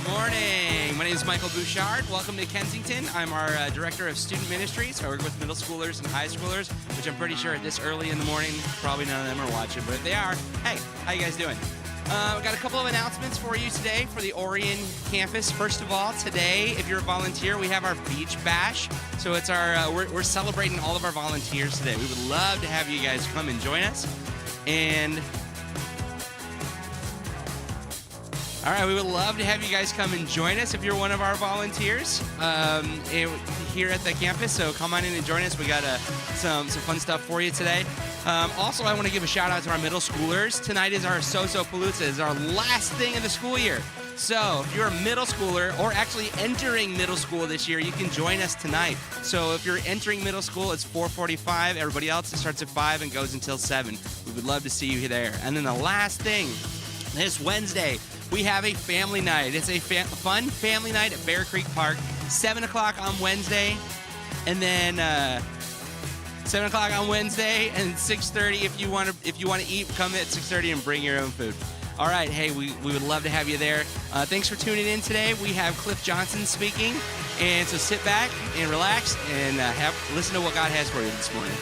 Morning. My name is Michael Bouchard. Welcome to Kensington. I'm our Director of Student Ministries. I work with middle schoolers and high schoolers, which I'm pretty sure at this early in the morning, probably none of them are watching, but if they are, hey, how you guys doing? I've got a couple of announcements for you today for the Orion campus. First of all, today, if you're a volunteer, we have our beach bash. So it's our we're celebrating all of our volunteers today. We would love to have you guys come and join us. And all right, we would love to have you guys come and join us if you're one of our volunteers here at the campus. So come on in and join us. We got some fun stuff for you today. Also, I want to give a shout out to our middle schoolers. Tonight is our So-So-Palooza. It's our last thing of the school year. So if you're a middle schooler or actually entering middle school this year, you can join us tonight. So if you're entering middle school, it's 4:45. Everybody else, it starts at 5 and goes until 7. We would love to see you there. And then the last thing, this Wednesday, we have a family night. It's a fun family night at Bear Creek Park, 7 o'clock on Wednesday, and then 7 o'clock on Wednesday, and 6:30 if you want to eat, come at 6:30 and bring your own food. All right, hey, we would love to have you there. Thanks for tuning in today. We have Cliff Johnson speaking, and so sit back and relax and listen to what God has for you this morning.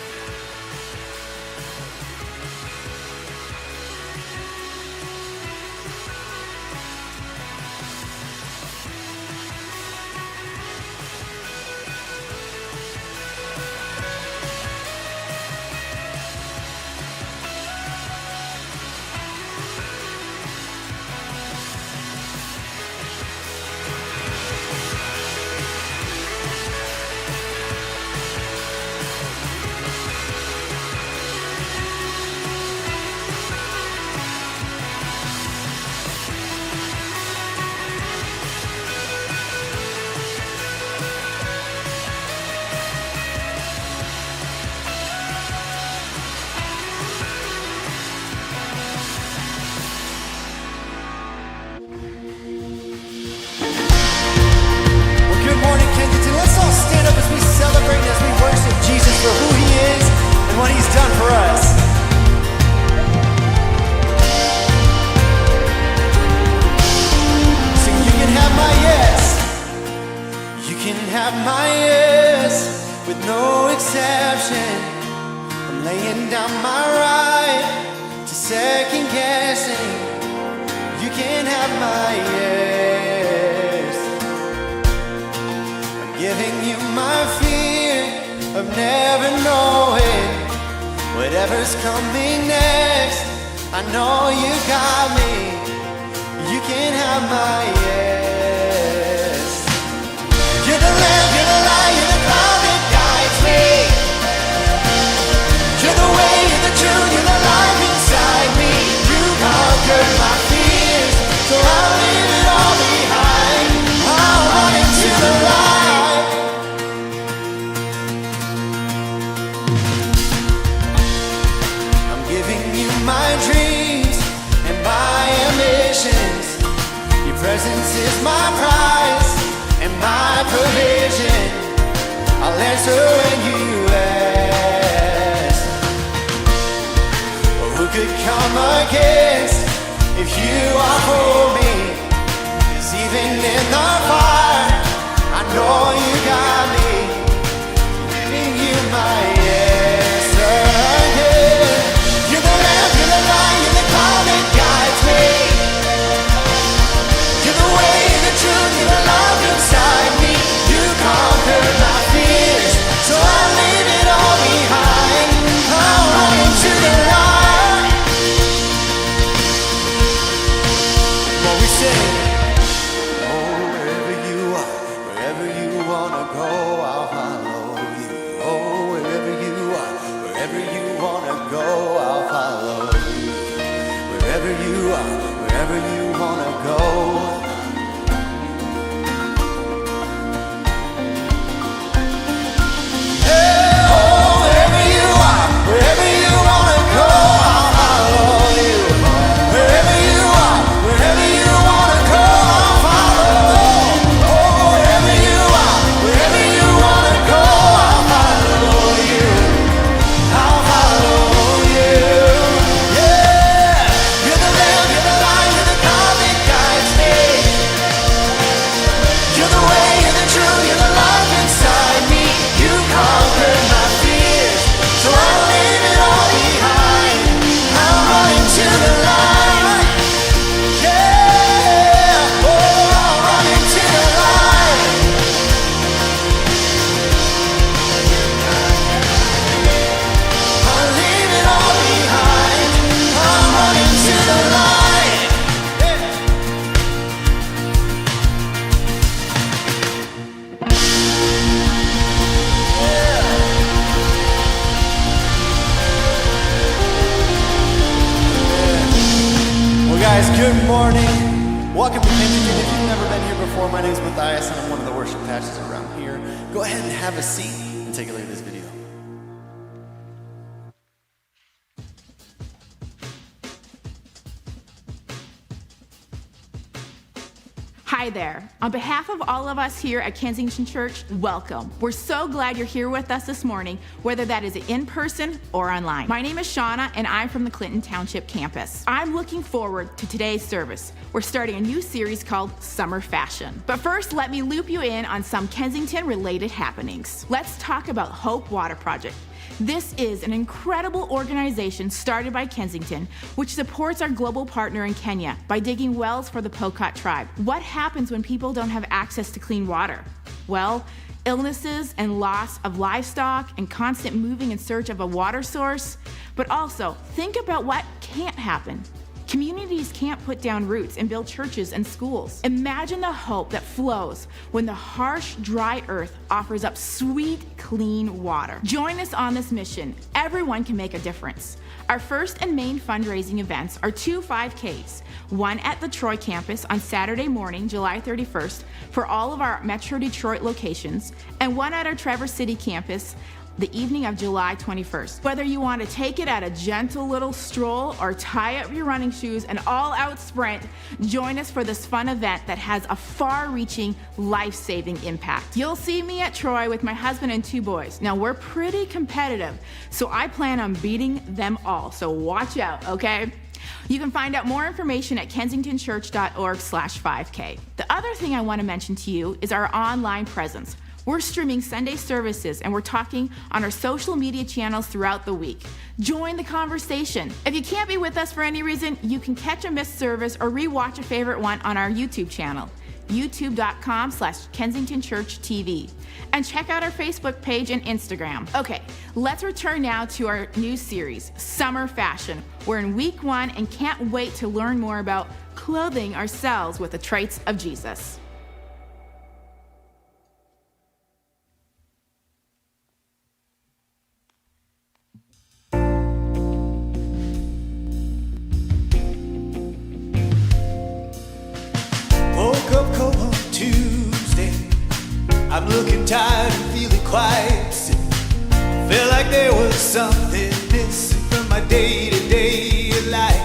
For who he is and what he's done for us. So you can have my yes. You can have my yes with no exception. I'm laying down my right to second guessing. You can have my yes. I'm giving you my fear of never knowing whatever's coming next. I know you got me. You can have my yes. You're the lamp, you're the light, you're the cloud that guides me. You're the way, you're the truth, you're the life inside me. You conquered my fears, so I'll leave it all behind. I'll run into the light. My dreams and my ambitions. Your presence is my prize and my provision. I'll answer when you ask. Oh, who could come against if you are for me? 'Cause even in the fire, I know you got me. Giving you my answer again. You're the lamp, you're the light, you're the cloud that guides me. You're the way, the truth, you're the love inside me. You conquered my fears, so I leave it all behind. I'll run into the light. What we say, oh, wherever door. My name is Matthias, and I'm one of the worship pastors around here. Go ahead and have a seat and take a look at this video. Hi there. On behalf of all of us here at Kensington Church, welcome. We're so glad you're here with us this morning, whether that is in person or online. My name is Shauna, and I'm from the Clinton Township campus. I'm looking forward to today's service. We're starting a new series called Summer Fashion. But first, let me loop you in on some Kensington-related happenings. Let's talk about Hope Water Project. This is an incredible organization started by Kensington, which supports our global partner in Kenya by digging wells for the Pokot tribe. What happens when people don't have access to clean water? Well, illnesses and loss of livestock and constant moving in search of a water source. But also, think about what can't happen. Communities can't put down roots and build churches and schools. Imagine the hope that flows when the harsh, dry earth offers up sweet, clean water. Join us on this mission. Everyone can make a difference. Our first and main fundraising events are 2 5Ks, one at the Troy campus on Saturday morning, July 31st, for all of our Metro Detroit locations, and one at our Traverse City campus the evening of July 21st. Whether you want to take it at a gentle little stroll or tie up your running shoes and all-out sprint, join us for this fun event that has a far-reaching, life-saving impact. You'll see me at Troy with my husband and 2 boys. Now, we're pretty competitive, so I plan on beating them all, so watch out, okay? You can find out more information at kensingtonchurch.org/5K. The other thing I want to mention to you is our online presence. We're streaming Sunday services, and we're talking on our social media channels throughout the week. Join the conversation. If you can't be with us for any reason, you can catch a missed service or rewatch a favorite one on our YouTube channel, youtube.com/KensingtonChurchTV. And check out our Facebook page and Instagram. Okay, let's return now to our new series, Summer Fashion. We're in week 1 and can't wait to learn more about clothing ourselves with the traits of Jesus. I'm looking tired and feeling quite sick. Felt like there was something missing from my day-to-day life.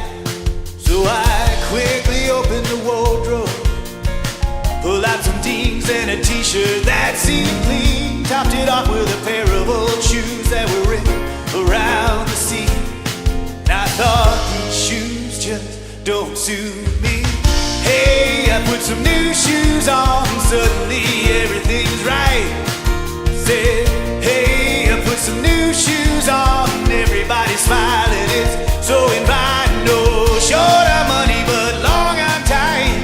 So I quickly opened the wardrobe, pulled out some jeans and a t-shirt that seemed clean, topped it off with a pair of old shoes that were written around the seat. And I thought, these shoes just don't suit me. Hey, I put some new shoes on, suddenly everything's right. Said, hey, I put some new shoes on, everybody's smiling, it's so inviting. No short on money, but long on time.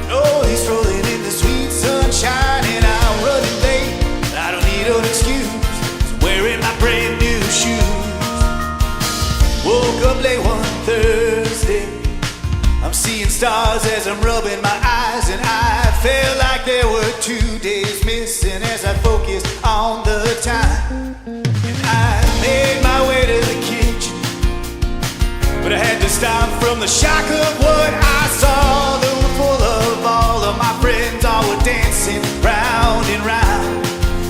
Oh, he's strolling in the sweet sunshine, and I'm running late. I don't need an excuse, so wearing my brand new shoes. Woke up late one Thursday, I'm seeing stars as I'm rubbing my eyes, and I felt like there were 2 days missing as I focused on the time. And I made my way to the kitchen, but I had to stop from the shock of what I saw. The room full of all of my friends, all were dancing round and round.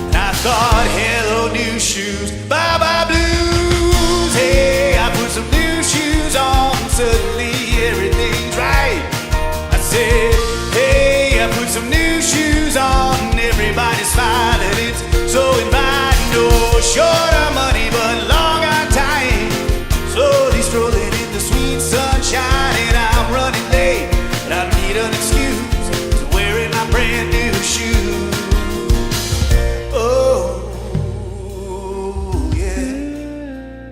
And I thought, hello new shoes, bye-bye blues. Hey, I put some new shoes on, suddenly everything's right. I said, hey, I put some new shoes on, everybody's smiling, it's so inviting. No short on money, but long on time. Slowly strolling in the sweet sunshine, and I'm running late, but I don't need an excuse, so wearing my brand new shoes. Oh, yeah.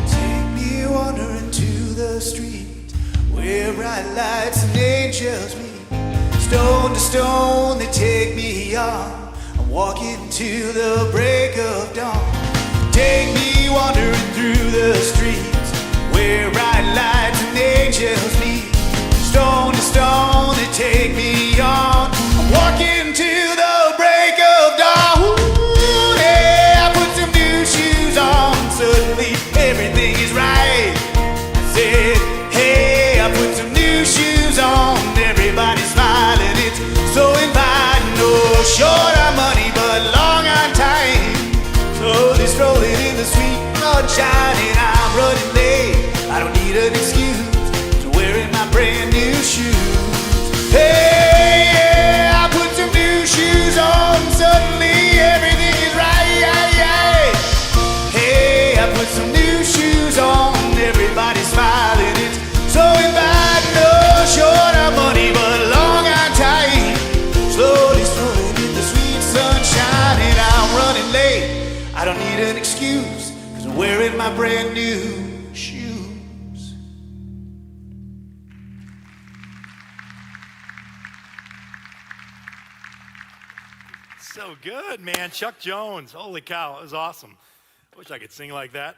Take me wandering to the street where bright lights and angels meet. Stone to stone they take me on. I'm walking till the break of dawn. Take me wandering through the streets where bright lights and angels meet. Stone to stone they take me on. I'm walking till the break of dawn. Ooh, yeah, I put some new shoes on, suddenly everything is right. I said, hey, I put some new shoes on, everybody's smiling. short on money, but long on time. Slowly strolling in the sweet sunshine, and I'm running late. I don't need an excuse to wearing my brand new shoes. Hey, yeah, I put some new shoes on, suddenly everything is right. Hey, I put some new shoes on, everybody's smiling. It's so inviting. No short on money, but long on time. Slowly strolling in the sweet sunshine, and I'm running late. I don't need an excuse, 'cause I'm wearing my brand new shoes. So good, man. Chuck Jones. Holy cow, it was awesome. I wish I could sing like that.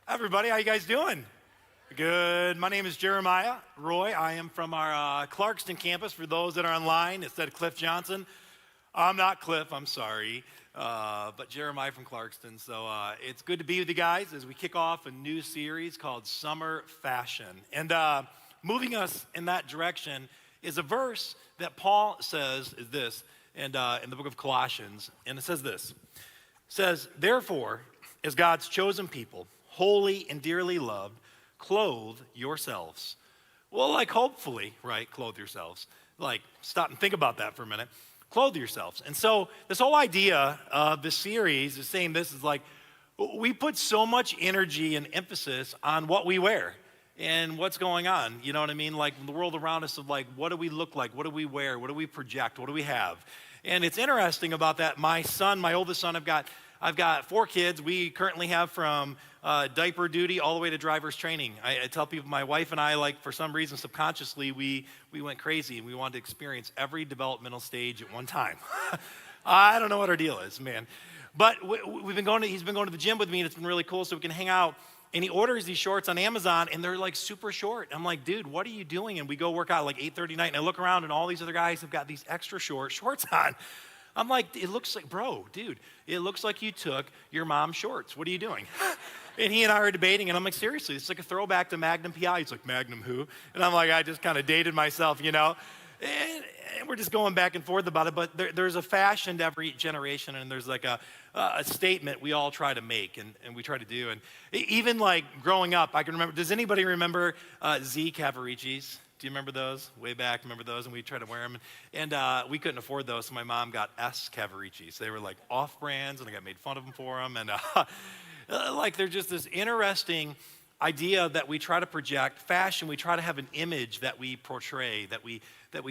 Everybody, how you guys doing? Good. My name is Jeremiah Roy. I am from our Clarkston campus. For those that are online, it said Cliff Johnson. I'm not Cliff, I'm sorry. But Jeremiah from Clarkston. So it's good to be with you guys as we kick off a new series called Summer Fashion. And moving us in that direction is a verse that Paul says is this, and in the book of Colossians. And it says this. It says, therefore, as God's chosen people, holy and dearly loved, clothe yourselves. Well, like hopefully, right, clothe yourselves. Like, stop and think about that for a minute. Clothe yourselves. And so this whole idea of the series is saying this is like, we put so much energy and emphasis on what we wear and what's going on. You know what I mean? Like the world around us of like, what do we look like? What do we wear? What do we project? What do we have? And it's interesting about that. My son, my oldest son, I've got 4 kids. We currently have from diaper duty all the way to driver's training. I tell people, my wife and I, like for some reason, subconsciously, we went crazy and we wanted to experience every developmental stage at one time. I don't know what our deal is, man. But he's been going to the gym with me, and it's been really cool, so we can hang out. And he orders these shorts on Amazon, and they're like super short. I'm like, dude, what are you doing? And we go work out like 8:30 at night, and I look around, and all these other guys have got these extra short shorts on. I'm like, it looks like, bro, dude, it looks like you took your mom's shorts. What are you doing? And he and I are debating, and I'm like, seriously, it's like a throwback to Magnum PI. He's like, Magnum who? And I'm like, I just kind of dated myself, you know? And we're just going back and forth about it, but there's a fashion to every generation, and there's like a statement we all try to make, and we try to do. And even like growing up, I can remember, does anybody remember Z Cavaricis? Do you remember those? Way back, remember those? And we tried to wear them. And we couldn't afford those, so my mom got S Cavaricis. They were like off-brands, and I got made fun of them for them. And like they're just this interesting idea that we try to project. Fashion, we try to have an image that we portray, that we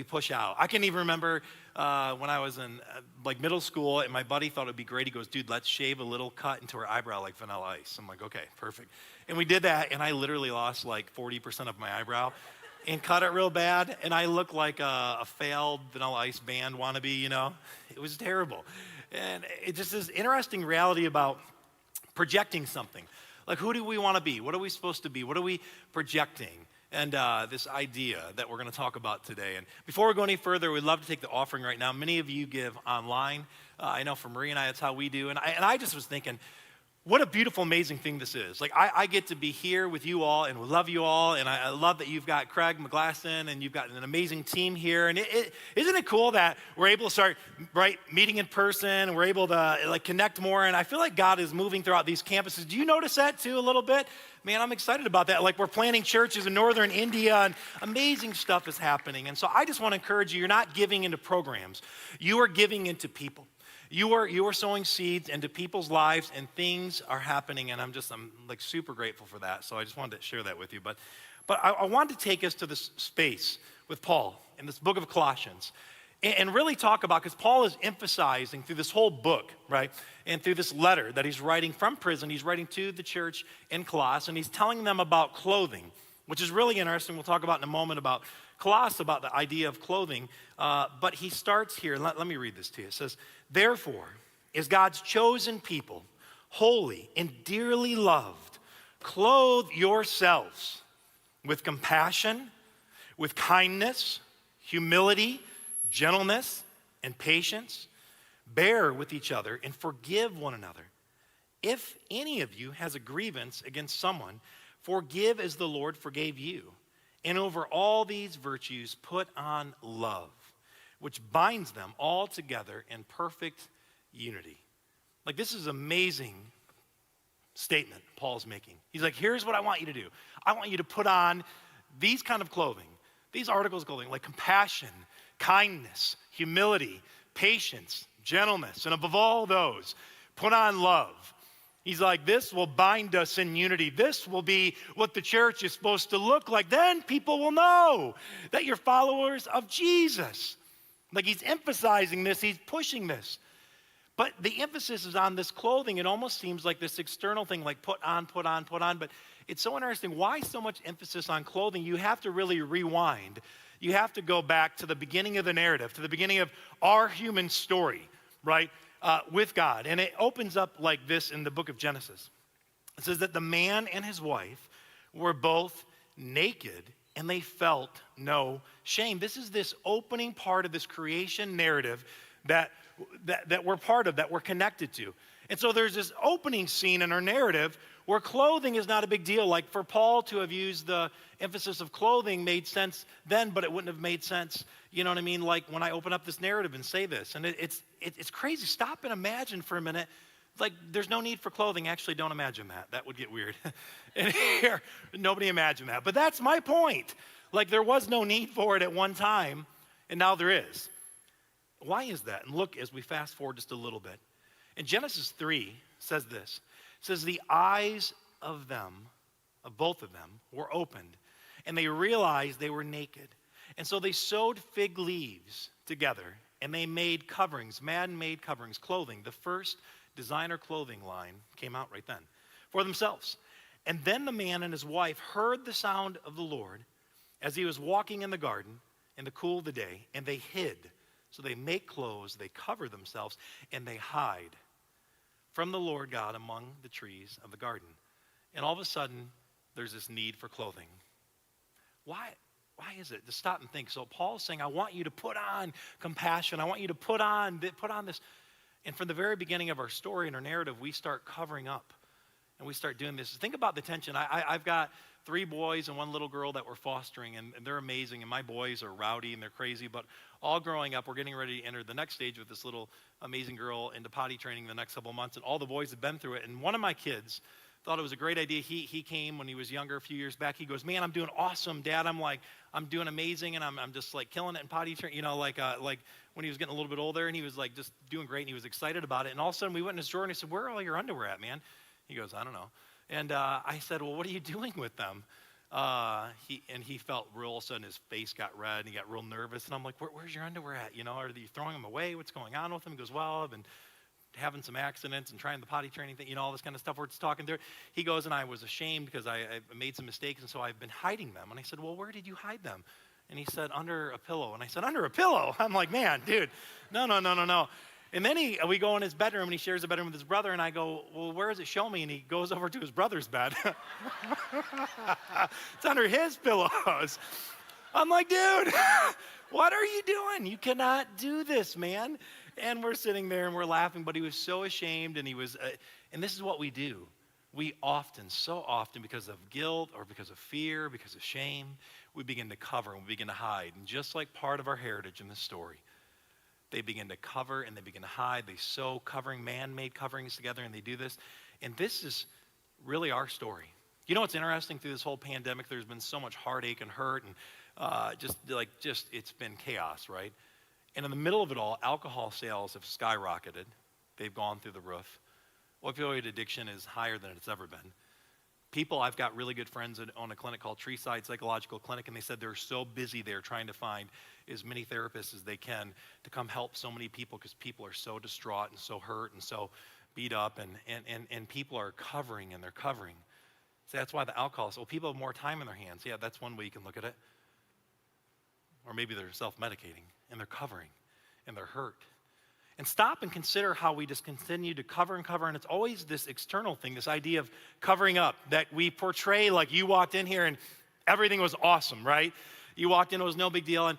push out. I can even remember when I was in like middle school, and my buddy thought it would be great. He goes, dude, let's shave a little cut into her eyebrow like Vanilla Ice. I'm like, okay, perfect. And we did that, and I literally lost like 40% of my eyebrow and cut it real bad, and I looked like a failed Vanilla Ice band wannabe, you know? It was terrible. And it just is interesting reality about projecting something. Like, who do we want to be? What are we supposed to be? What are we projecting? And this idea that we're going to talk about today. And before we go any further, we'd love to take the offering right now. Many of you give online. I know for Marie and I, that's how we do. And I just was thinking, what a beautiful, amazing thing this is. Like, I get to be here with you all, and we love you all, and I love that you've got Craig McGlasson, and you've got an amazing team here. And isn't it cool that we're able to start, right, meeting in person, and we're able to, like, connect more? And I feel like God is moving throughout these campuses. Do you notice that, too, a little bit? Man, I'm excited about that. Like, we're planting churches in northern India, and amazing stuff is happening. And so I just want to encourage you, you're not giving into programs. You are giving into people. You are sowing seeds into people's lives, and things are happening, and I'm like super grateful for that. So I just wanted to share that with you. But I wanted to take us to this space with Paul in this book of Colossians, and really talk about, because Paul is emphasizing through this whole book, right, and through this letter that he's writing from prison, he's writing to the church in Colossae, and he's telling them about clothing, which is really interesting. We'll talk about in a moment about Colossae, about the idea of clothing. But he starts here. Let me read this to you. It says, therefore, as God's chosen people, holy and dearly loved, clothe yourselves with compassion, with kindness, humility, gentleness, and patience. Bear with each other and forgive one another. If any of you has a grievance against someone, forgive as the Lord forgave you. And over all these virtues, put on love, which binds them all together in perfect unity. Like, this is amazing statement Paul's making. He's like, here's what I want you to do. I want you to put on these kind of clothing, these articles of clothing, like compassion, kindness, humility, patience, gentleness, and above all those, put on love. He's like, this will bind us in unity. This will be what the church is supposed to look like. Then people will know that you're followers of Jesus. Like, he's emphasizing this, he's pushing this. But the emphasis is on this clothing. It almost seems like this external thing, like put on, put on, put on. But it's so interesting. Why so much emphasis on clothing? You have to really rewind. You have to go back to the beginning of the narrative, to the beginning of our human story, right, with God. And it opens up like this in the book of Genesis. It says that the man and his wife were both naked and they felt no shame. This is this opening part of this creation narrative that we're part of, that we're connected to. And so there's this opening scene in our narrative where clothing is not a big deal. Like, for Paul to have used the emphasis of clothing made sense then, but it wouldn't have made sense, you know what I mean? Like, when I open up this narrative and say this, and it's crazy. Stop and imagine for a minute. Like, there's no need for clothing. Actually, don't imagine that. That would get weird. And here, nobody imagine that. But that's my point. Like, there was no need for it at one time, and now there is. Why is that? And look, as we fast forward just a little bit. In Genesis 3 says this. It says, the eyes of them, of both of them, were opened, and they realized they were naked. And so they sewed fig leaves together, and they made coverings, man-made coverings, clothing. The first designer clothing line came out right then for themselves. And then the man and his wife heard the sound of the Lord as he was walking in the garden in the cool of the day, and they hid. So they make clothes, they cover themselves, and they hide from the Lord God among the trees of the garden. And all of a sudden, there's this need for clothing. Why is it? Just stop and think. So Paul's saying, I want you to put on compassion. I want you to put on this. And from the very beginning of our story and our narrative, we start covering up. And we start doing this. Think about the tension. I've got 3 boys and 1 little girl that we're fostering, and they're amazing. And my boys are rowdy and they're crazy. But all growing up, we're getting ready to enter the next stage with this little amazing girl into potty training the next couple of months. And all the boys have been through it. And one of my kids thought it was a great idea. He came when he was younger a few years back. He goes, man, I'm doing awesome, Dad. I'm doing amazing, and I'm just like killing it in potty training. You know, like when he was getting a little bit older, and he was like just doing great, and he was excited about it. And all of a sudden, we went in his drawer, and he said, where are all your underwear at, man? He goes, I don't know. And I said, well, what are you doing with them? He felt real, all of a sudden his face got red and he got real nervous. And I'm like, where's your underwear at? You know, are you throwing them away? What's going on with them? He goes, well, I've been having some accidents and trying the potty training thing, you know, all this kind of stuff. We're just talking there. He goes, and I was ashamed because I made some mistakes, and so I've been hiding them. And I said, well, where did you hide them? And he said, under a pillow. And I said, under a pillow? I'm like, man, dude, no. And then we go in his bedroom, and he shares a bedroom with his brother, and I go, well, where is it? Show me. And he goes over to his brother's bed. It's under his pillows. I'm like, dude, what are you doing? You cannot do this, man. And we're sitting there, and we're laughing, but he was so ashamed, and and this is what we do. We often, so often, because of guilt or because of fear, because of shame, we begin to cover and we begin to hide. And just like part of our heritage in this story, they begin to cover and they begin to hide. They sew man-made coverings together, and they do this. And this is really our story. You know what's interesting through this whole pandemic? There's been so much heartache and hurt, and just it's been chaos, right? And in the middle of it all, alcohol sales have skyrocketed. They've gone through the roof. Opioid addiction is higher than it's ever been. I've got really good friends that own a clinic called Treeside Psychological Clinic, and they said they're so busy there trying to find as many therapists as they can to come help so many people, because people are so distraught and so hurt and so beat up, and people are covering, and they're covering. So that's why the alcohol, so people have more time in their hands. Yeah, that's one way you can look at it. Or maybe they're self-medicating, and they're covering, and they're hurt. And stop and consider how we just continue to cover and cover, and it's always this external thing, this idea of covering up, that we portray like you walked in here and everything was awesome, right? You walked in, it was no big deal,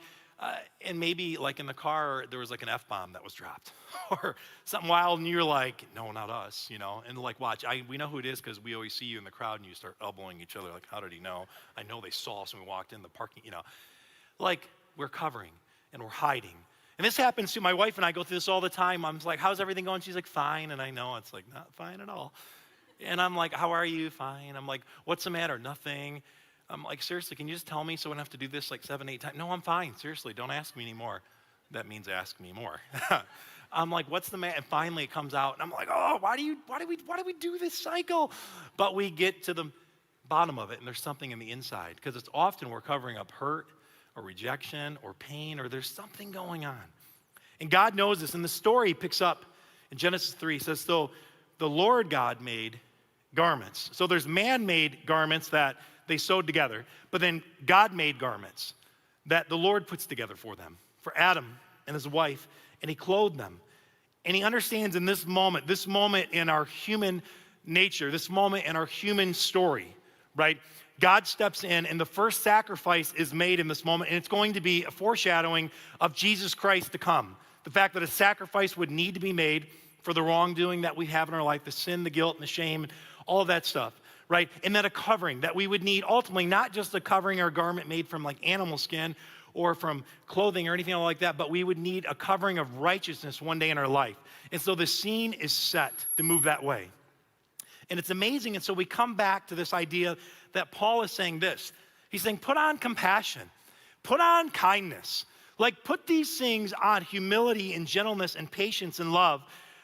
and maybe like in the car, there was like an F-bomb that was dropped, or something wild, and you're like, no, not us, you know? And like, watch, we know who it is because we always see you in the crowd, and you start elbowing each other, like, how did he know? I know they saw us when we walked in the parking, you know? Like, we're covering, and we're hiding. And this happens to my wife and I go through this all the time. I'm like, how's everything going? She's like, fine. And I know it's like, not fine at all. And I'm like, how are you? Fine. I'm like, what's the matter? Nothing. I'm like, seriously, can you just tell me so I don't have to do this like 7, 8 times? No, I'm fine. Seriously, don't ask me anymore. That means ask me more. I'm like, what's the matter? And finally it comes out. And I'm like, oh, why do we do this cycle? But we get to the bottom of it, and there's something in the inside. Because it's often we're covering up hurt or rejection or pain, or there's something going on. And God knows this. And the story picks up in Genesis 3. It says, so the Lord God made garments. So there's man-made garments that they sewed together, but then God made garments that the Lord puts together for them, for Adam and his wife, and he clothed them. And he understands in this moment in our human nature, this moment in our human story, right? God steps in, and the first sacrifice is made in this moment, and it's going to be a foreshadowing of Jesus Christ to come. The fact that a sacrifice would need to be made for the wrongdoing that we have in our life, the sin, the guilt, and the shame, all of that stuff, right? And then a covering that we would need, ultimately, not just a covering or a garment made from like animal skin or from clothing or anything like that, but we would need a covering of righteousness one day in our life. And so the scene is set to move that way. And it's amazing. And so we come back to this idea that Paul is saying this. He's saying, put on compassion, put on kindness, like put these things on, humility and gentleness and patience and love.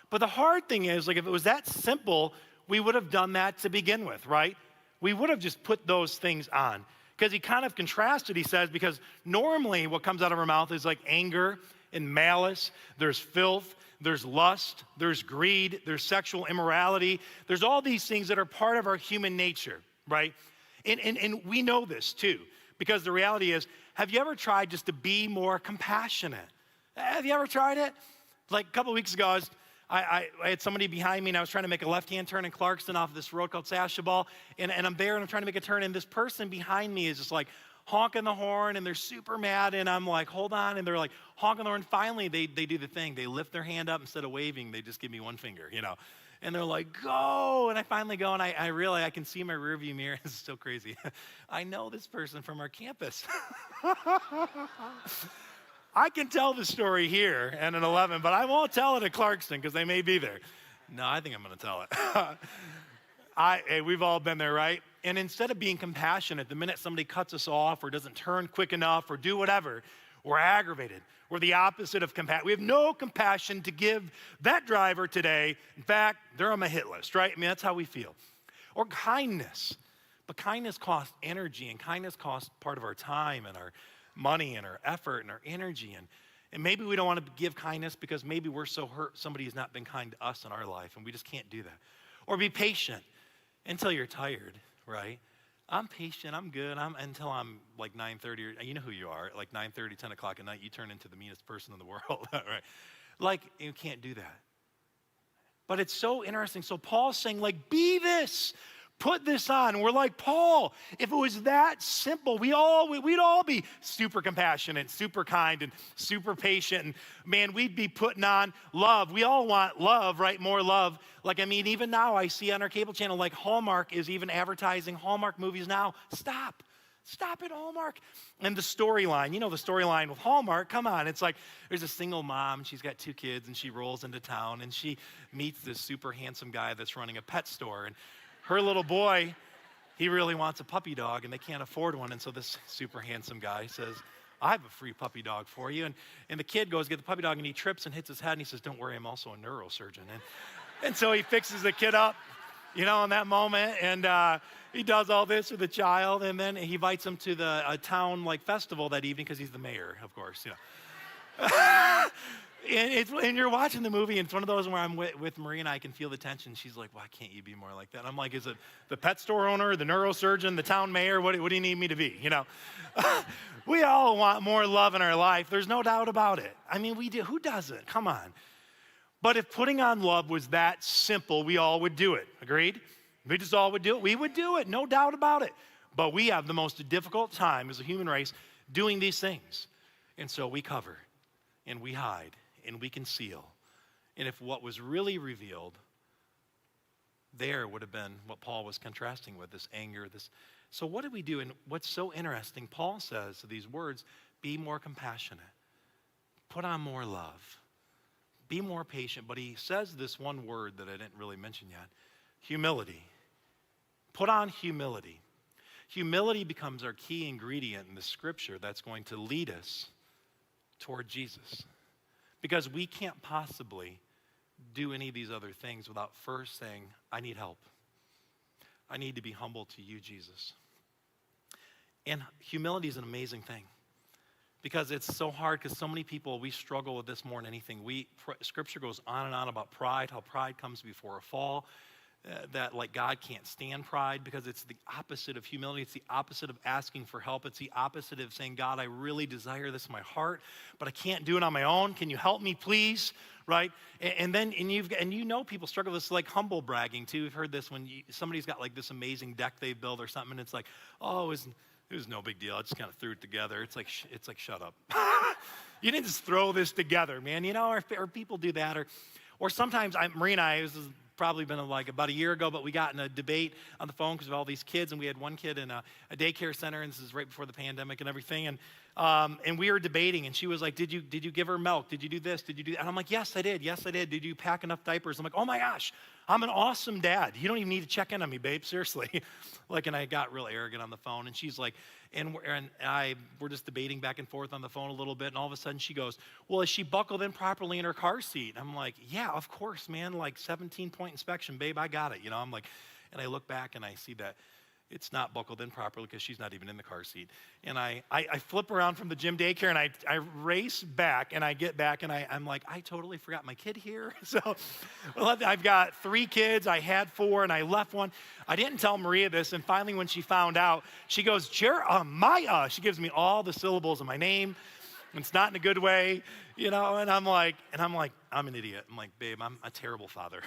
But the hard thing is, like, if it was that simple, we would have done that to begin with, right? We would have just put those things on. Because he kind of contrasted, he says, because normally what comes out of our mouth is like anger and malice. There's filth, there's lust, there's greed, there's sexual immorality. There's all these things that are part of our human nature, right? And we know this too, because the reality is, have you ever tried just to be more compassionate? Have you ever tried it? Like a couple of weeks ago, I had somebody behind me, and I was trying to make a left-hand turn in Clarkston off of this road called Sashabal, and I'm there, and I'm trying to make a turn, and this person behind me is just like honking the horn, and they're super mad, and I'm like, hold on, and they're like honking the horn. Finally, they do the thing. They lift their hand up. Instead of waving, they just give me one finger, you know, and they're like, go, and I finally go, and I realize I can see my rearview mirror. This is so crazy. I know this person from our campus. I can tell the story here and at 11, but I won't tell it at Clarkston because they may be there. No, I think I'm going to tell it. Hey, we've all been there, right? And instead of being compassionate, the minute somebody cuts us off or doesn't turn quick enough or do whatever, we're aggravated. We're the opposite of compassion. We have no compassion to give that driver today. In fact, they're on my hit list, right? I mean, that's how we feel. Or kindness. But kindness costs energy, and kindness costs part of our time and our money and our effort and our energy. And maybe we don't want to give kindness because maybe we're so hurt somebody has not been kind to us in our life, and we just can't do that. Or be patient until you're tired, right? I'm patient, I'm good, until I'm like 9:30, or you know who you are, like 9:30, 10 o'clock at night, you turn into the meanest person in the world, right? Like, you can't do that. But it's so interesting. So Paul's saying, like, be this. Put this on. We're like, Paul, if it was that simple, we'd all be super compassionate, super kind, and super patient. And man, we'd be putting on love. We all want love, right? More love. Like, I mean, even now I see on our cable channel, like Hallmark is even advertising Hallmark movies now. Stop it, Hallmark. And the storyline, you know the storyline with Hallmark, come on. It's like there's a single mom, she's got 2 kids, and she rolls into town, and she meets this super handsome guy that's running a pet store. And her little boy, he really wants a puppy dog, and they can't afford one. And so this super handsome guy says, I have a free puppy dog for you. And the kid goes to get the puppy dog, and he trips and hits his head, and he says, don't worry, I'm also a neurosurgeon. And so he fixes the kid up, you know, in that moment, and he does all this with the child, and then he invites him to the town like festival that evening because he's the mayor, of course, you know. And you're watching the movie, and it's one of those where I'm with Marie, and I can feel the tension. She's like, why can't you be more like that? And I'm like, is it the pet store owner, the neurosurgeon, the town mayor? What do you need me to be, you know? We all want more love in our life. There's no doubt about it. I mean, we do. Who doesn't? Come on. But if putting on love was that simple, we all would do it. Agreed? We just all would do it. We would do it, no doubt about it. But we have the most difficult time as a human race doing these things. And so we cover, and we hide, and we conceal. And if what was really revealed there would have been what Paul was contrasting with, this anger, this. So what do we do? And what's so interesting, Paul says these words, be more compassionate. put on more love. Be more patient. But he says this one word that I didn't really mention yet, humility. Put on humility. Humility becomes our key ingredient in the scripture that's going to lead us toward Jesus. Because we can't possibly do any of these other things without first saying, I need help. I need to be humble to you, Jesus. And humility is an amazing thing because it's so hard because so many people, we struggle with this more than anything. Scripture goes on and on about pride, how pride comes before a fall. That like God can't stand pride because it's the opposite of humility. It's the opposite of asking for help. It's the opposite of saying, God, I really desire this in my heart, but I can't do it on my own. Can you help me, please? Right? And you know people struggle with this like humble bragging too. You've heard this when somebody's got like this amazing deck they built or something, and it's like, oh, it was no big deal. I just kind of threw it together. It's like shut up. You didn't just throw this together, man. You know, or people do that, or sometimes Marie and I, this has probably been like about a year ago, but we got in a debate on the phone because of all these kids, and we had one kid in a daycare center, and this is right before the pandemic and everything, and we were debating, and she was like, did you give her milk? Did you do this? Did you do that? And I'm like, yes, I did. Did you pack enough diapers? I'm like, oh my gosh, I'm an awesome dad. You don't even need to check in on me, babe, seriously. And I got real arrogant on the phone, and she's like, we're just debating back and forth on the phone a little bit, and all of a sudden she goes, well, is she buckled in properly in her car seat? I'm like, yeah, of course, man, like 17-point inspection, babe, I got it. I'm like, and I look back and I see that it's not buckled in properly because she's not even in the car seat. And I flip around from the gym daycare and I race back and I get back and I'm like, I totally forgot my kid here. So I've got 3 kids. I had 4 and I left one. I didn't tell Maria this. And finally when she found out, she goes, Maya. She gives me all the syllables of my name. It's not in a good way, and I'm like, I'm an idiot. I'm like, babe, I'm a terrible father.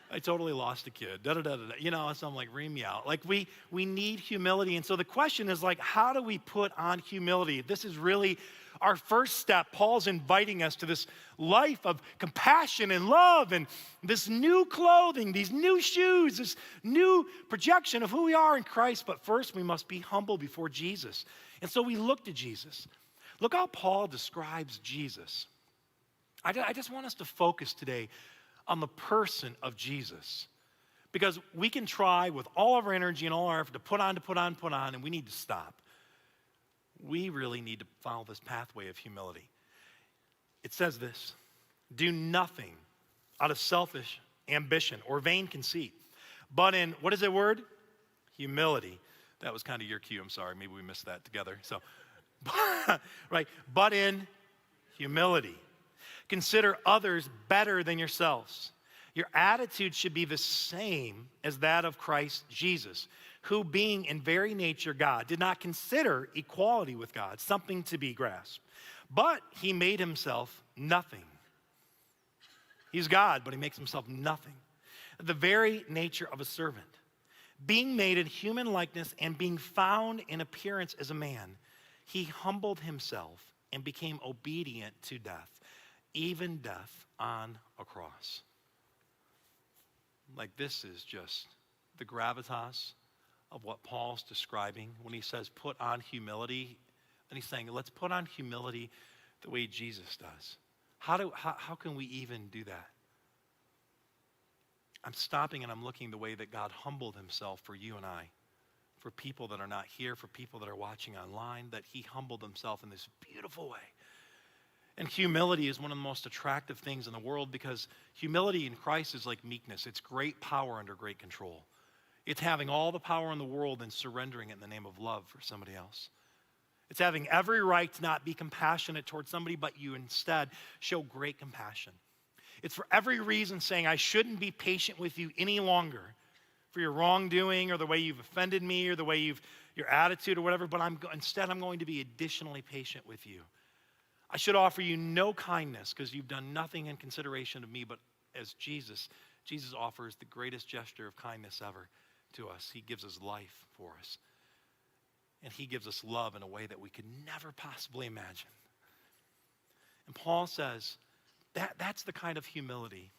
I totally lost a kid, so I'm like, ream me out. Like we need humility. And so the question is like, how do we put on humility? This is really our first step. Paul's inviting us to this life of compassion and love and this new clothing, these new shoes, this new projection of who we are in Christ. But first we must be humble before Jesus. And so we look to Jesus. Look how Paul describes Jesus. I just want us to focus today on the person of Jesus. Because we can try with all of our energy and all our effort to put on, and we need to stop. We really need to follow this pathway of humility. It says this, do nothing out of selfish ambition or vain conceit, but in, what is that word? Humility. That was kind of your cue, I'm sorry, maybe we missed that together. So, right, but in humility. Consider others better than yourselves. Your attitude should be the same as that of Christ Jesus, who being in very nature God, did not consider equality with God something to be grasped, but he made himself nothing. He's God, but he makes himself nothing. The very nature of a servant, being made in human likeness and being found in appearance as a man, he humbled himself and became obedient to death, even death on a cross. Like this is just the gravitas of what Paul's describing when he says put on humility. And he's saying, let's put on humility the way Jesus does. How can we even do that? I'm stopping and I'm looking the way that God humbled himself for you and I, for people that are not here, for people that are watching online, that he humbled himself in this beautiful way. And humility is one of the most attractive things in the world because humility in Christ is like meekness. It's great power under great control. It's having all the power in the world and surrendering it in the name of love for somebody else. It's having every right to not be compassionate towards somebody, but you instead show great compassion. It's for every reason saying, I shouldn't be patient with you any longer for your wrongdoing or the way you've offended me or the way your attitude or whatever, but instead I'm going to be additionally patient with you. I should offer you no kindness because you've done nothing in consideration of me, but as Jesus offers the greatest gesture of kindness ever to us. He gives his life for us. And he gives us love in a way that we could never possibly imagine. And Paul says that's the kind of humility.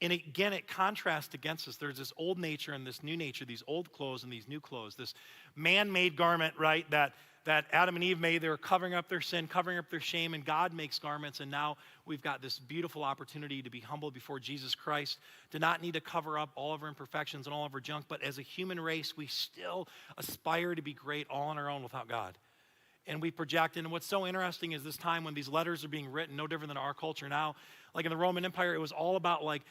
And again, it contrasts against us. There's this old nature and this new nature, these old clothes and these new clothes, this man-made garment, right, that Adam and Eve made. They were covering up their sin, covering up their shame, and God makes garments, and now we've got this beautiful opportunity to be humble before Jesus Christ, to not need to cover up all of our imperfections and all of our junk, but as a human race, we still aspire to be great all on our own without God. And we project, and what's so interesting is this time when these letters are being written, no different than our culture now, like in the Roman Empire, it was all about like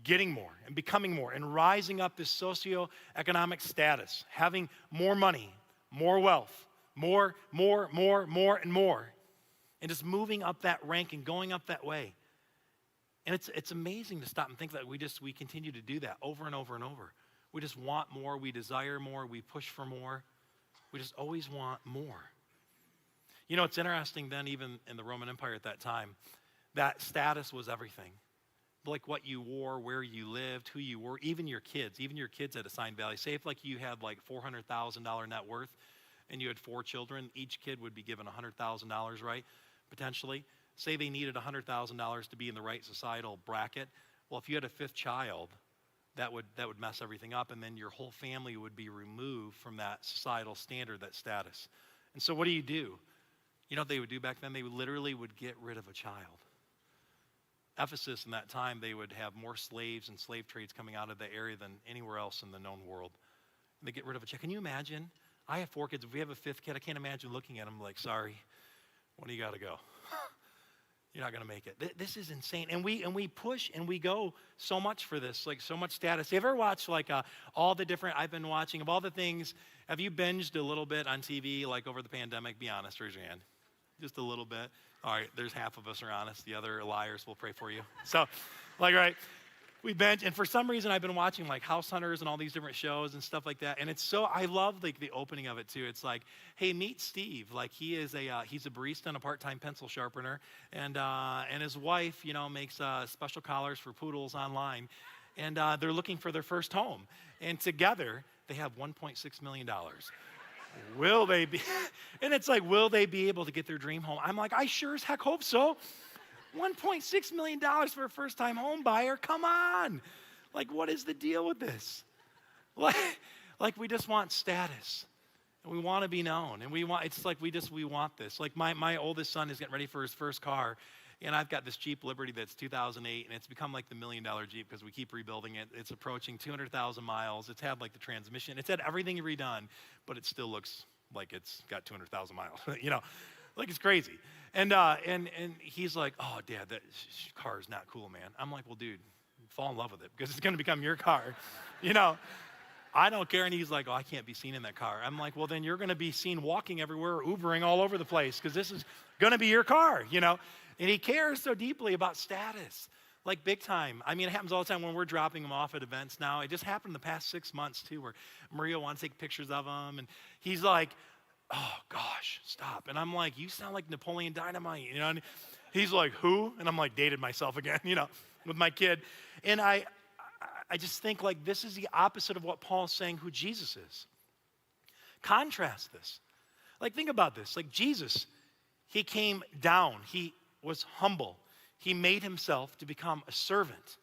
getting more and becoming more and rising up this socioeconomic status, having more money, more wealth, more, and more. And just moving up that rank and going up that way. And it's amazing to stop and think that we continue to do that over and over and over. We just want more, we desire more, we push for more. We just always want more. You know, it's interesting then, even in the Roman Empire at that time, that status was everything. Like what you wore, where you lived, who you were, even your kids had assigned value. Say if like you had like $400,000 net worth and you had 4 children, each kid would be given $100,000, right? Potentially. Say they needed $100,000 to be in the right societal bracket. Well, if you had a 5th child, that would mess everything up, and then your whole family would be removed from that societal standard, that status. And so what do? You know what they would do back then? They literally would get rid of a child. Ephesus in that time, they would have more slaves and slave trades coming out of the area than anywhere else in the known world. They get rid of a child. Can you imagine? I have 4 kids. If we have a 5th kid, I can't imagine looking at them like, sorry, when do you got to go? You're not going to make it. This is insane. And we push and we go so much for this, like so much status. You ever watch like all the different, I've been watching, of all the things, have you binged a little bit on TV like over the pandemic? Be honest, raise your hand. Just a little bit. All right, there's half of us are honest. The other liars will pray for you. So, like, right, we binge. And for some reason, I've been watching, like, House Hunters and all these different shows and stuff like that. And it's so, I love, like, the opening of it, too. It's like, hey, meet Steve. Like, he's a barista and a part-time pencil sharpener. And his wife, you know, makes special collars for poodles online. And they're looking for their first home. And together, they have $1.6 million. Will they be, and it's like, will they be able to get their dream home? I'm like, I sure as heck hope so. $1.6 million for a first-time home buyer, come on. Like, what is the deal with this? Like we just want status, and we want to be known, and we want this. Like my oldest son is getting ready for his first car, and I've got this Jeep Liberty that's 2008, and it's become like the $1 million Jeep because we keep rebuilding it. It's approaching 200,000 miles. It's had like the transmission. It's had everything redone, but it still looks like it's got 200,000 miles. You know, like it's crazy. And he's like, oh, Dad, that car is not cool, man. I'm like, well, dude, fall in love with it because it's going to become your car. You know, I don't care. And he's like, oh, I can't be seen in that car. I'm like, well, then you're going to be seen walking everywhere, Ubering all over the place because this is going to be your car, you know. And he cares so deeply about status, like big time. I mean, it happens all the time when we're dropping him off at events now. It just happened in the past 6 months, too, where Maria wants to take pictures of him. And he's like, oh, gosh, stop. And I'm like, you sound like Napoleon Dynamite, you know. And he's like, who? And I'm like, dated myself again, you know, with my kid. And I just think, like, this is the opposite of what Paul's saying who Jesus is. Contrast this. Like, think about this. Like, Jesus, he came down. He was humble. He made himself to become a servant.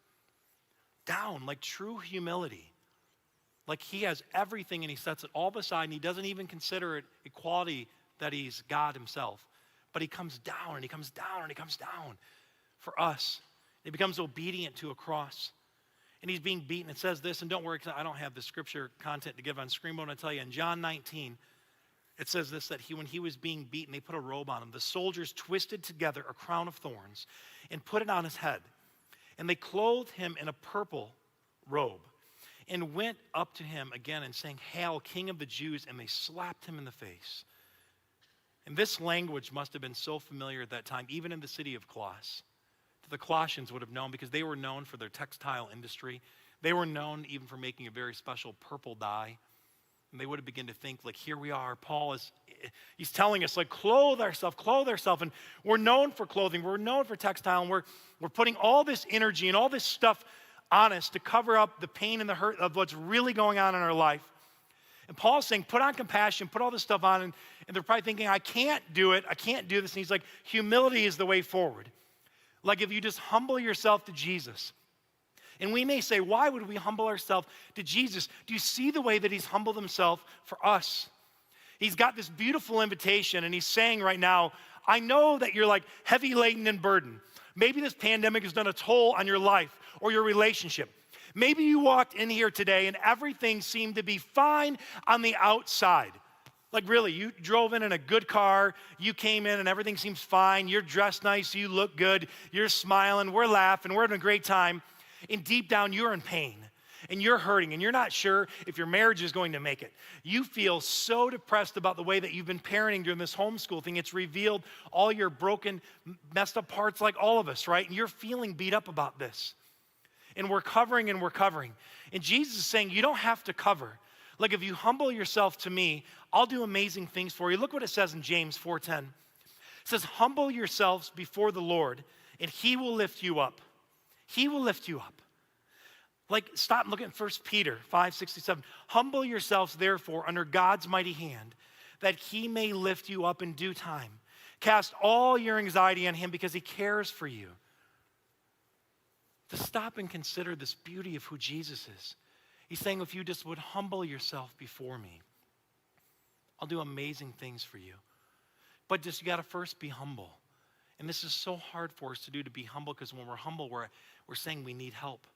Down, like true humility. Like he has everything and he sets it all beside and he doesn't even consider it equality that he's God himself. But he comes down and he comes down and he comes down for us. He becomes obedient to a cross. And he's being beaten. It says this, and don't worry, I don't have the scripture content to give on screen, but I'm going to tell you, in John 19, it says this, that when he was being beaten, they put a robe on him. The soldiers twisted together a crown of thorns and put it on his head. And they clothed him in a purple robe and went up to him again and saying, Hail, King of the Jews, and they slapped him in the face. And this language must have been so familiar at that time, even in the city of Colossus, that the Colossians would have known because they were known for their textile industry. They were known even for making a very special purple dye. And they would have begun to think, like, here we are. Paul he's telling us, like, clothe ourselves. And we're known for clothing. We're known for textile. And we're putting all this energy and all this stuff on us to cover up the pain and the hurt of what's really going on in our life. And Paul's saying, put on compassion, put all this stuff on. And they're probably thinking, I can't do it. I can't do this. And he's like, humility is the way forward. Like, if you just humble yourself to Jesus, And we may say, why would we humble ourselves to Jesus? Do you see the way that he's humbled himself for us? He's got this beautiful invitation, and he's saying right now, I know that you're like heavy laden and burdened. Maybe this pandemic has done a toll on your life or your relationship. Maybe you walked in here today and everything seemed to be fine on the outside. Like really, you drove in a good car, you came in and everything seems fine, you're dressed nice, you look good, you're smiling, we're laughing, we're having a great time. And deep down, you're in pain and you're hurting and you're not sure if your marriage is going to make it. You feel so depressed about the way that you've been parenting during this homeschool thing. It's revealed all your broken, messed up parts like all of us, right? And you're feeling beat up about this. And we're covering and we're covering. And Jesus is saying, you don't have to cover. Like if you humble yourself to me, I'll do amazing things for you. Look what it says in James 4:10. It says, humble yourselves before the Lord and he will lift you up. He will lift you up. Like, stop and look at 1 Peter 5:67. Humble yourselves, therefore, under God's mighty hand, that he may lift you up in due time. Cast all your anxiety on him because he cares for you. To stop and consider this beauty of who Jesus is. He's saying, if you just would humble yourself before me, I'll do amazing things for you. But just you got to first be humble. And this is so hard for us to do, to be humble, because when we're humble, we're saying we need help.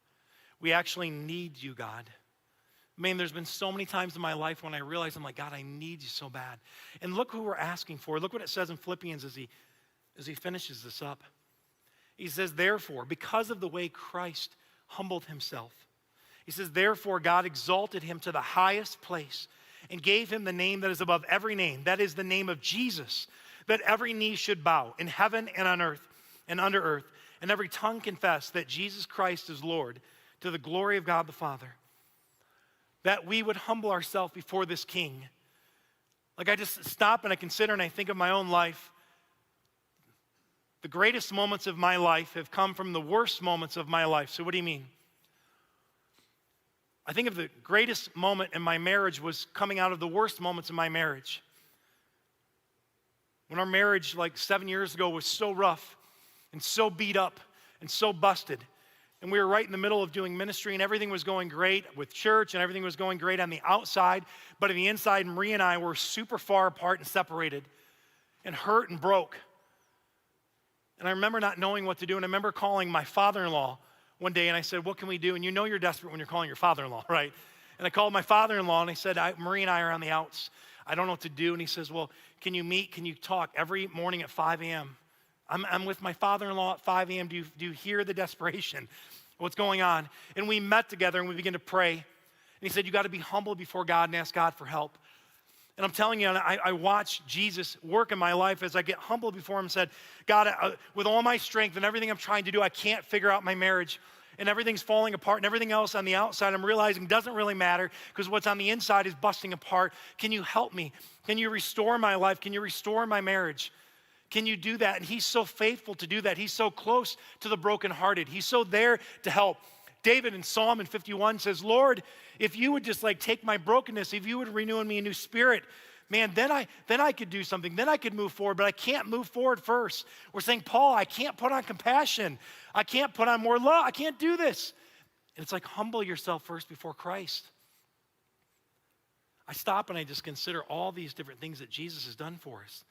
We actually need you, God. Man, there's been so many times in my life when I realize, I'm like, God, I need you so bad. And look who we're asking for. Look what it says in Philippians as he finishes this up. He says, therefore, because of the way Christ humbled himself, he says, therefore, God exalted him to the highest place and gave him the name that is above every name. That is the name of Jesus, that every knee should bow in heaven and on earth and under earth, and every tongue confess that Jesus Christ is Lord, to the glory of God the Father. That we would humble ourselves before this King. Like I just stop and I consider and I think of my own life. The greatest moments of my life have come from the worst moments of my life. So what do you mean? I think of the greatest moment in my marriage was coming out of the worst moments in my marriage. When our marriage like 7 years ago was so rough and so beat up and so busted. And we were right in the middle of doing ministry and everything was going great with church and everything was going great on the outside. But on the inside, Maria and I were super far apart and separated and hurt and broke. And I remember not knowing what to do. And I remember calling my father-in-law one day and I said, what can we do? And you know you're desperate when you're calling your father-in-law, right? And I called my father-in-law and I said, Maria and I are on the outs. I don't know what to do. And he says, well, can you meet? Can you talk every morning at 5 a.m.? I'm with my father-in-law at 5 a.m. Do you hear the desperation? What's going on? And we met together and we began to pray. And he said, you got to be humble before God and ask God for help. And I'm telling you, I watched Jesus work in my life as I get humble before him and said, God, with all my strength and everything I'm trying to do, I can't figure out my marriage. And everything's falling apart and everything else on the outside I'm realizing doesn't really matter because what's on the inside is busting apart. Can you help me? Can you restore my life? Can you restore my marriage? Can you do that? And he's so faithful to do that. He's so close to the brokenhearted. He's so there to help. David in Psalm 51 says, Lord, if you would just like take my brokenness, if you would renew in me a new spirit, man, then I could do something. Then I could move forward, but I can't move forward first. We're saying, Paul, I can't put on compassion. I can't put on more love. I can't do this. And it's like, humble yourself first before Christ. I stop and I just consider all these different things that Jesus has done for us.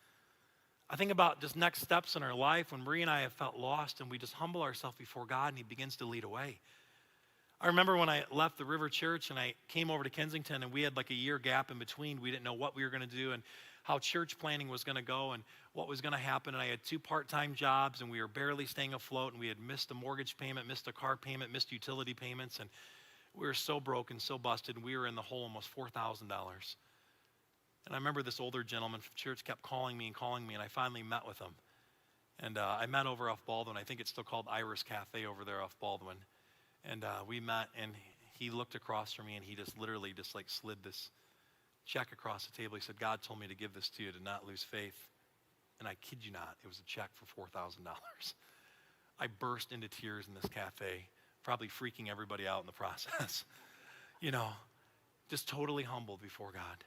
I think about just next steps in our life when Marie and I have felt lost and we just humble ourselves before God and he begins to lead away. I remember when I left the River Church and I came over to Kensington and we had like a year gap in between. We didn't know what we were going to do and how church planning was going to go and what was going to happen. And I had 2 part-time jobs and we were barely staying afloat and we had missed a mortgage payment, missed a car payment, missed utility payments. And we were so broken, so busted. And we were in the hole almost $4,000. And I remember this older gentleman from church kept calling me, and I finally met with him. And I met over off Baldwin. I think it's still called Iris Cafe over there off Baldwin. And we met, and he looked across from me, and he just literally just like slid this check across the table. He said, God told me to give this to you to not lose faith. And I kid you not, it was a check for $4,000. I burst into tears in this cafe, probably freaking everybody out in the process. You know, just totally humbled before God.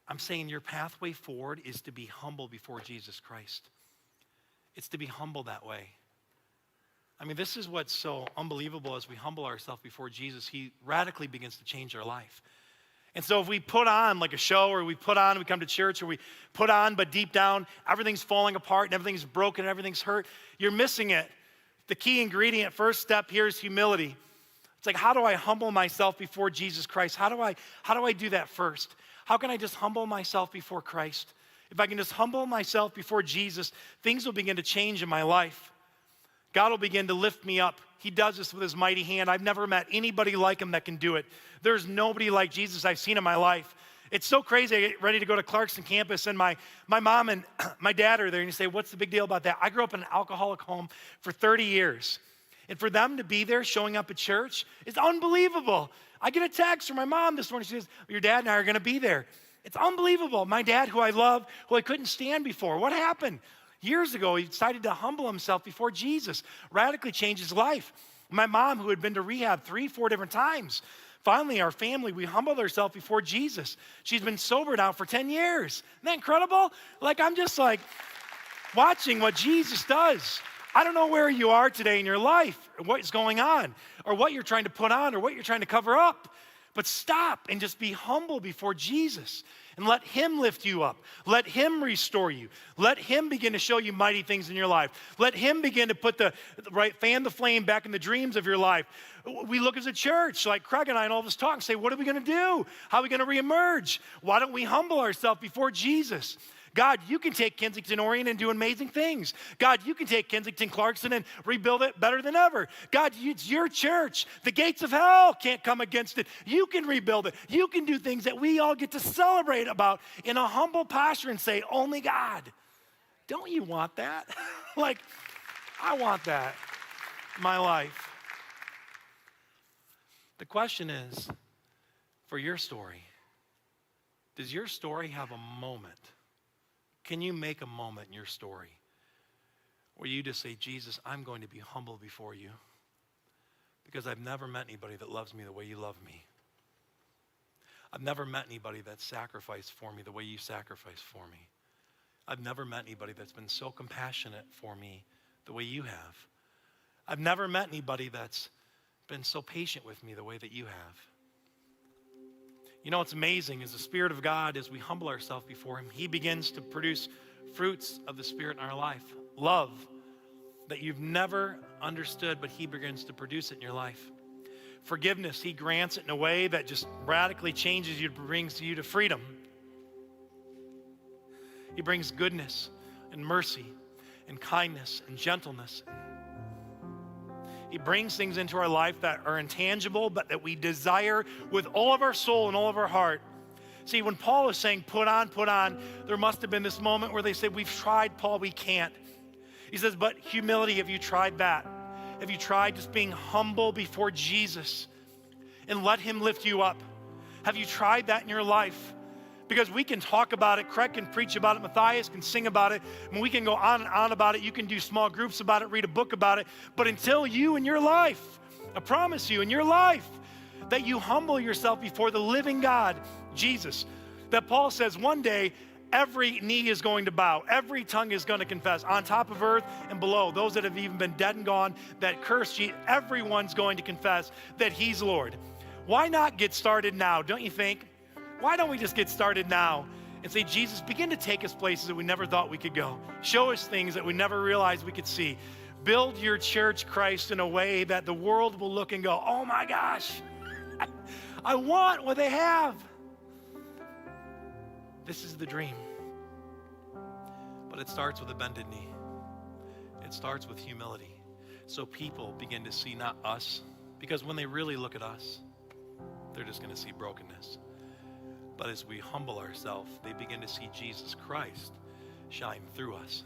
I'm saying your pathway forward is to be humble before Jesus Christ. It's to be humble that way. I mean, this is what's so unbelievable. As we humble ourselves before Jesus, he radically begins to change our life. And so if we put on like a show, or we come to church, or we put on, but deep down, everything's falling apart and everything's broken and everything's hurt, you're missing it. The key ingredient, first step here, is humility. It's like, how do I humble myself before Jesus Christ? How do I do that first? How can I just humble myself before Christ? If I can just humble myself before Jesus, things will begin to change in my life. God will begin to lift me up. He does this with his mighty hand. I've never met anybody like him that can do it. There's nobody like Jesus I've seen in my life. It's so crazy. I get ready to go to Clarkson campus, and my mom and my dad are there, and you say, what's the big deal about that? I grew up in an alcoholic home for 30 years. And for them to be there showing up at church is unbelievable. I get a text from my mom this morning. She says, your dad and I are going to be there. It's unbelievable. My dad, who I love, who I couldn't stand before. What happened? Years ago, he decided to humble himself before Jesus, radically change his life. My mom, who had been to rehab 3-4 different times, finally, our family, we humbled ourselves before Jesus. She's been sober now for 10 years. Isn't that incredible? I'm just watching what Jesus does. I don't know where you are today in your life, or what is going on, or what you're trying to put on, or what you're trying to cover up. But stop and just be humble before Jesus. And let him lift you up. Let him restore you. Let him begin to show you mighty things in your life. Let him begin to put fan the flame back in the dreams of your life. We look as a church, like Craig and I and all of us talk, and say, what are we going to do? How are we going to reemerge? Why don't we humble ourselves before Jesus? God, you can take Kensington Orion and do amazing things. God, you can take Kensington Clarkson and rebuild it better than ever. God, it's your church. The gates of hell can't come against it. You can rebuild it. You can do things that we all get to celebrate about in a humble posture and say, only God. Don't you want that? I want that in my life. The question is, for your story, does your story have a moment? Can you make a moment in your story where you just say, Jesus, I'm going to be humble before you because I've never met anybody that loves me the way you love me. I've never met anybody that sacrificed for me the way you sacrificed for me. I've never met anybody that's been so compassionate for me the way you have. I've never met anybody that's been so patient with me the way that you have. You know what's amazing is the Spirit of God, as we humble ourselves before him, he begins to produce fruits of the Spirit in our life. Love that you've never understood, but he begins to produce it in your life. Forgiveness, he grants it in a way that just radically changes you, brings you to freedom. He brings goodness and mercy and kindness and gentleness. He brings things into our life that are intangible, but that we desire with all of our soul and all of our heart. See, when Paul is saying, put on, there must have been this moment where they said, we've tried, Paul, we can't. He says, but humility, have you tried that? Have you tried just being humble before Jesus and let him lift you up? Have you tried that in your life? Because we can talk about it, Craig can preach about it, Matthias can sing about it, and we can go on and on about it. You can do small groups about it, read a book about it. But until you in your life, I promise you, in your life, that you humble yourself before the living God, Jesus, that Paul says one day, every knee is going to bow, every tongue is going to confess, on top of earth and below, those that have even been dead and gone, that curse Jesus, everyone's going to confess that he's Lord. Why not get started now, don't you think? Why don't we just get started now and say, Jesus, begin to take us places that we never thought we could go. Show us things that we never realized we could see. Build your church, Christ, in a way that the world will look and go, oh my gosh, I want what they have. This is the dream. But it starts with a bended knee. It starts with humility. So people begin to see not us, because when they really look at us, they're just going to see brokenness. But as we humble ourselves, they begin to see Jesus Christ shine through us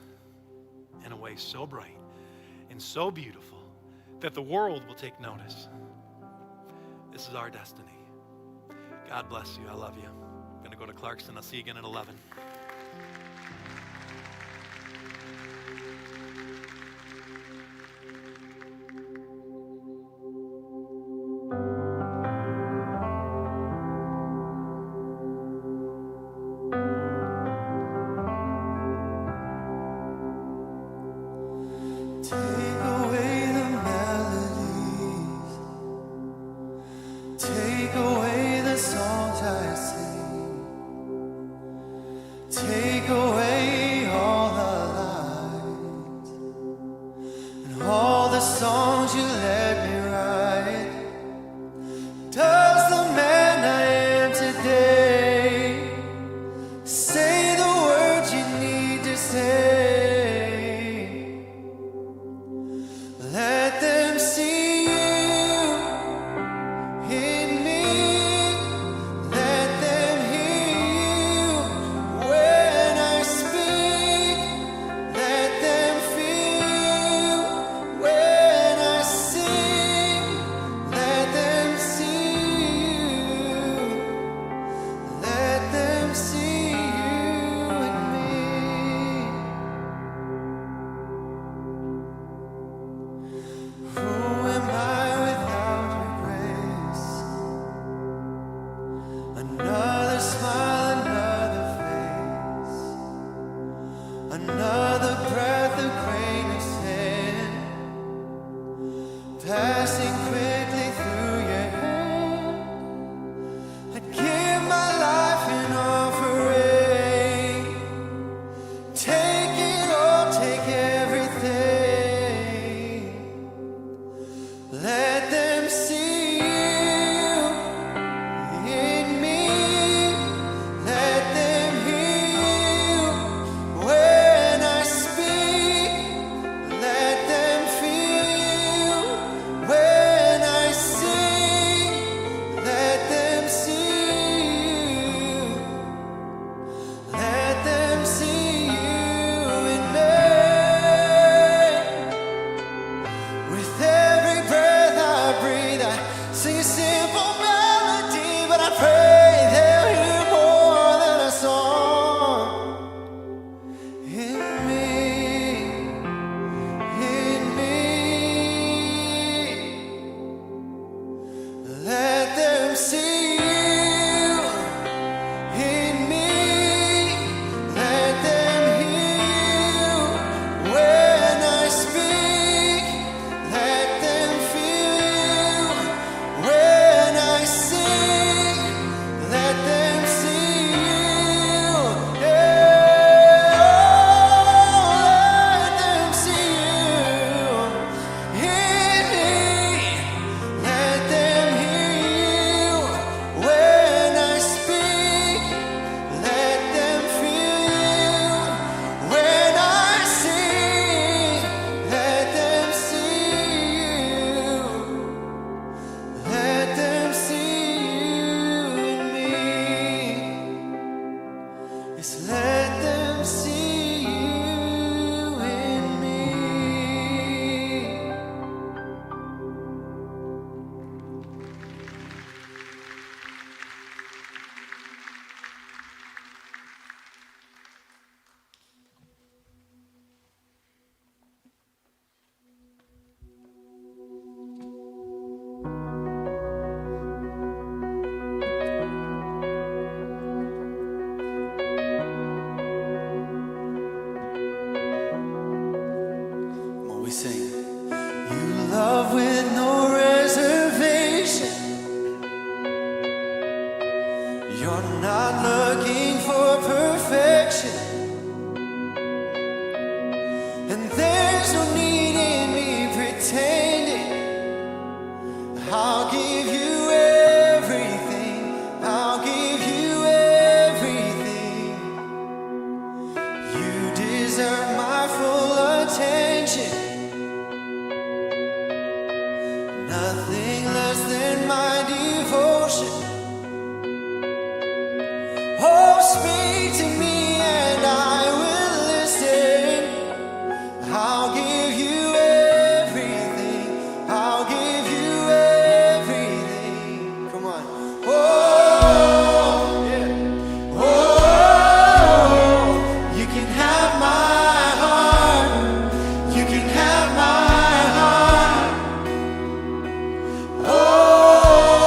in a way so bright and so beautiful that the world will take notice. This is our destiny. God bless you. I love you. I'm going to go to Clarkson. I'll see you again at 11. Take away the won't you let me ride? Does the man I am today say the words you need to say? Let them see you in me. Let them hear you when I speak. Let them feel you when I sing. Let them see you. Let them see you in me. Who am I without your grace? Another smile, another face, another breath, a grain of sand, passing quickly through your hand. I'd give my life an offering. Take it all, take everything. Let them see you in me. Let them hear you when I speak. Let them feel you when I sing. Let them see you. Let them see you in me. With every breath I breathe, I sing a simple melody, but I pray they'll hear more than a song. In me, in me. Let them see you in me. Let them hear you when I speak. Let them feel you when I sing. Let them see you. Yeah. Let them see you in me. Let them hear you when I speak. Let them feel you when I sing. Let them see you. Let them see you in me. Yes, let them see you in me. When we sing, you love with no reservation. You're not looking for perfection, and there's no need in me pretending. I'll give you everything. I'll give you everything. You deserve my full attention. Nothing less than my devotion. Oh, speak to me and I will listen. I'll give you everything. I'll give you everything. Come on. Oh, yeah. Oh, you can have my heart. You can have my heart. Oh,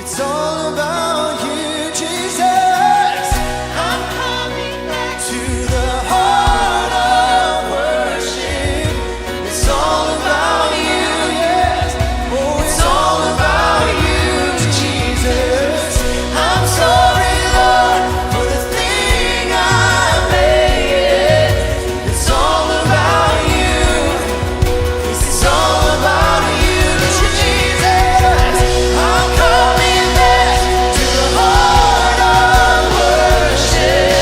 It's all about you, Jesus. I'm coming back to the heart of worship. It's all about you, yes. Oh, it's all about you, Jesus. I'm sorry, Lord, for the thing I made. It's all about you. It's all about you, Jesus. I'm coming back to the heart of worship.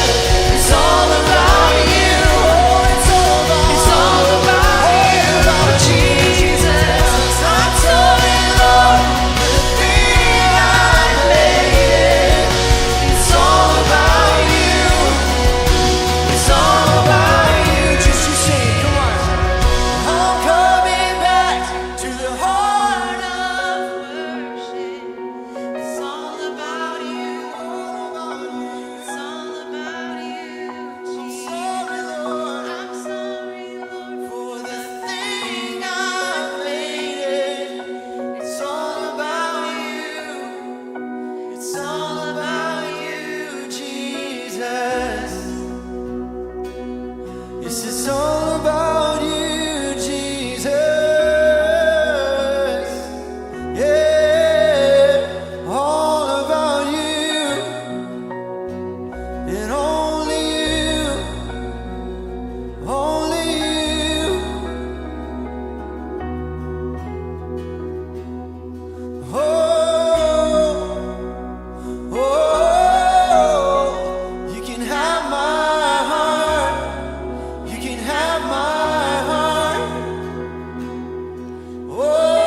It's all about you. Oh, it's all about you, Jesus. I'm sorry, Lord, for the thing I made. It's all about you. It's all about you. Just you sing, come on. I'm coming back to the heart of worship. It's all about you. It's all about you. I'm sorry, Lord. I'm sorry, Lord, for the thing I made. It's all about you. It's all about you, Jesus. Yes, it's all about you, Jesus. Yeah, all about you and only you, only you. Oh, oh, you can have my heart. You can have my heart. Oh,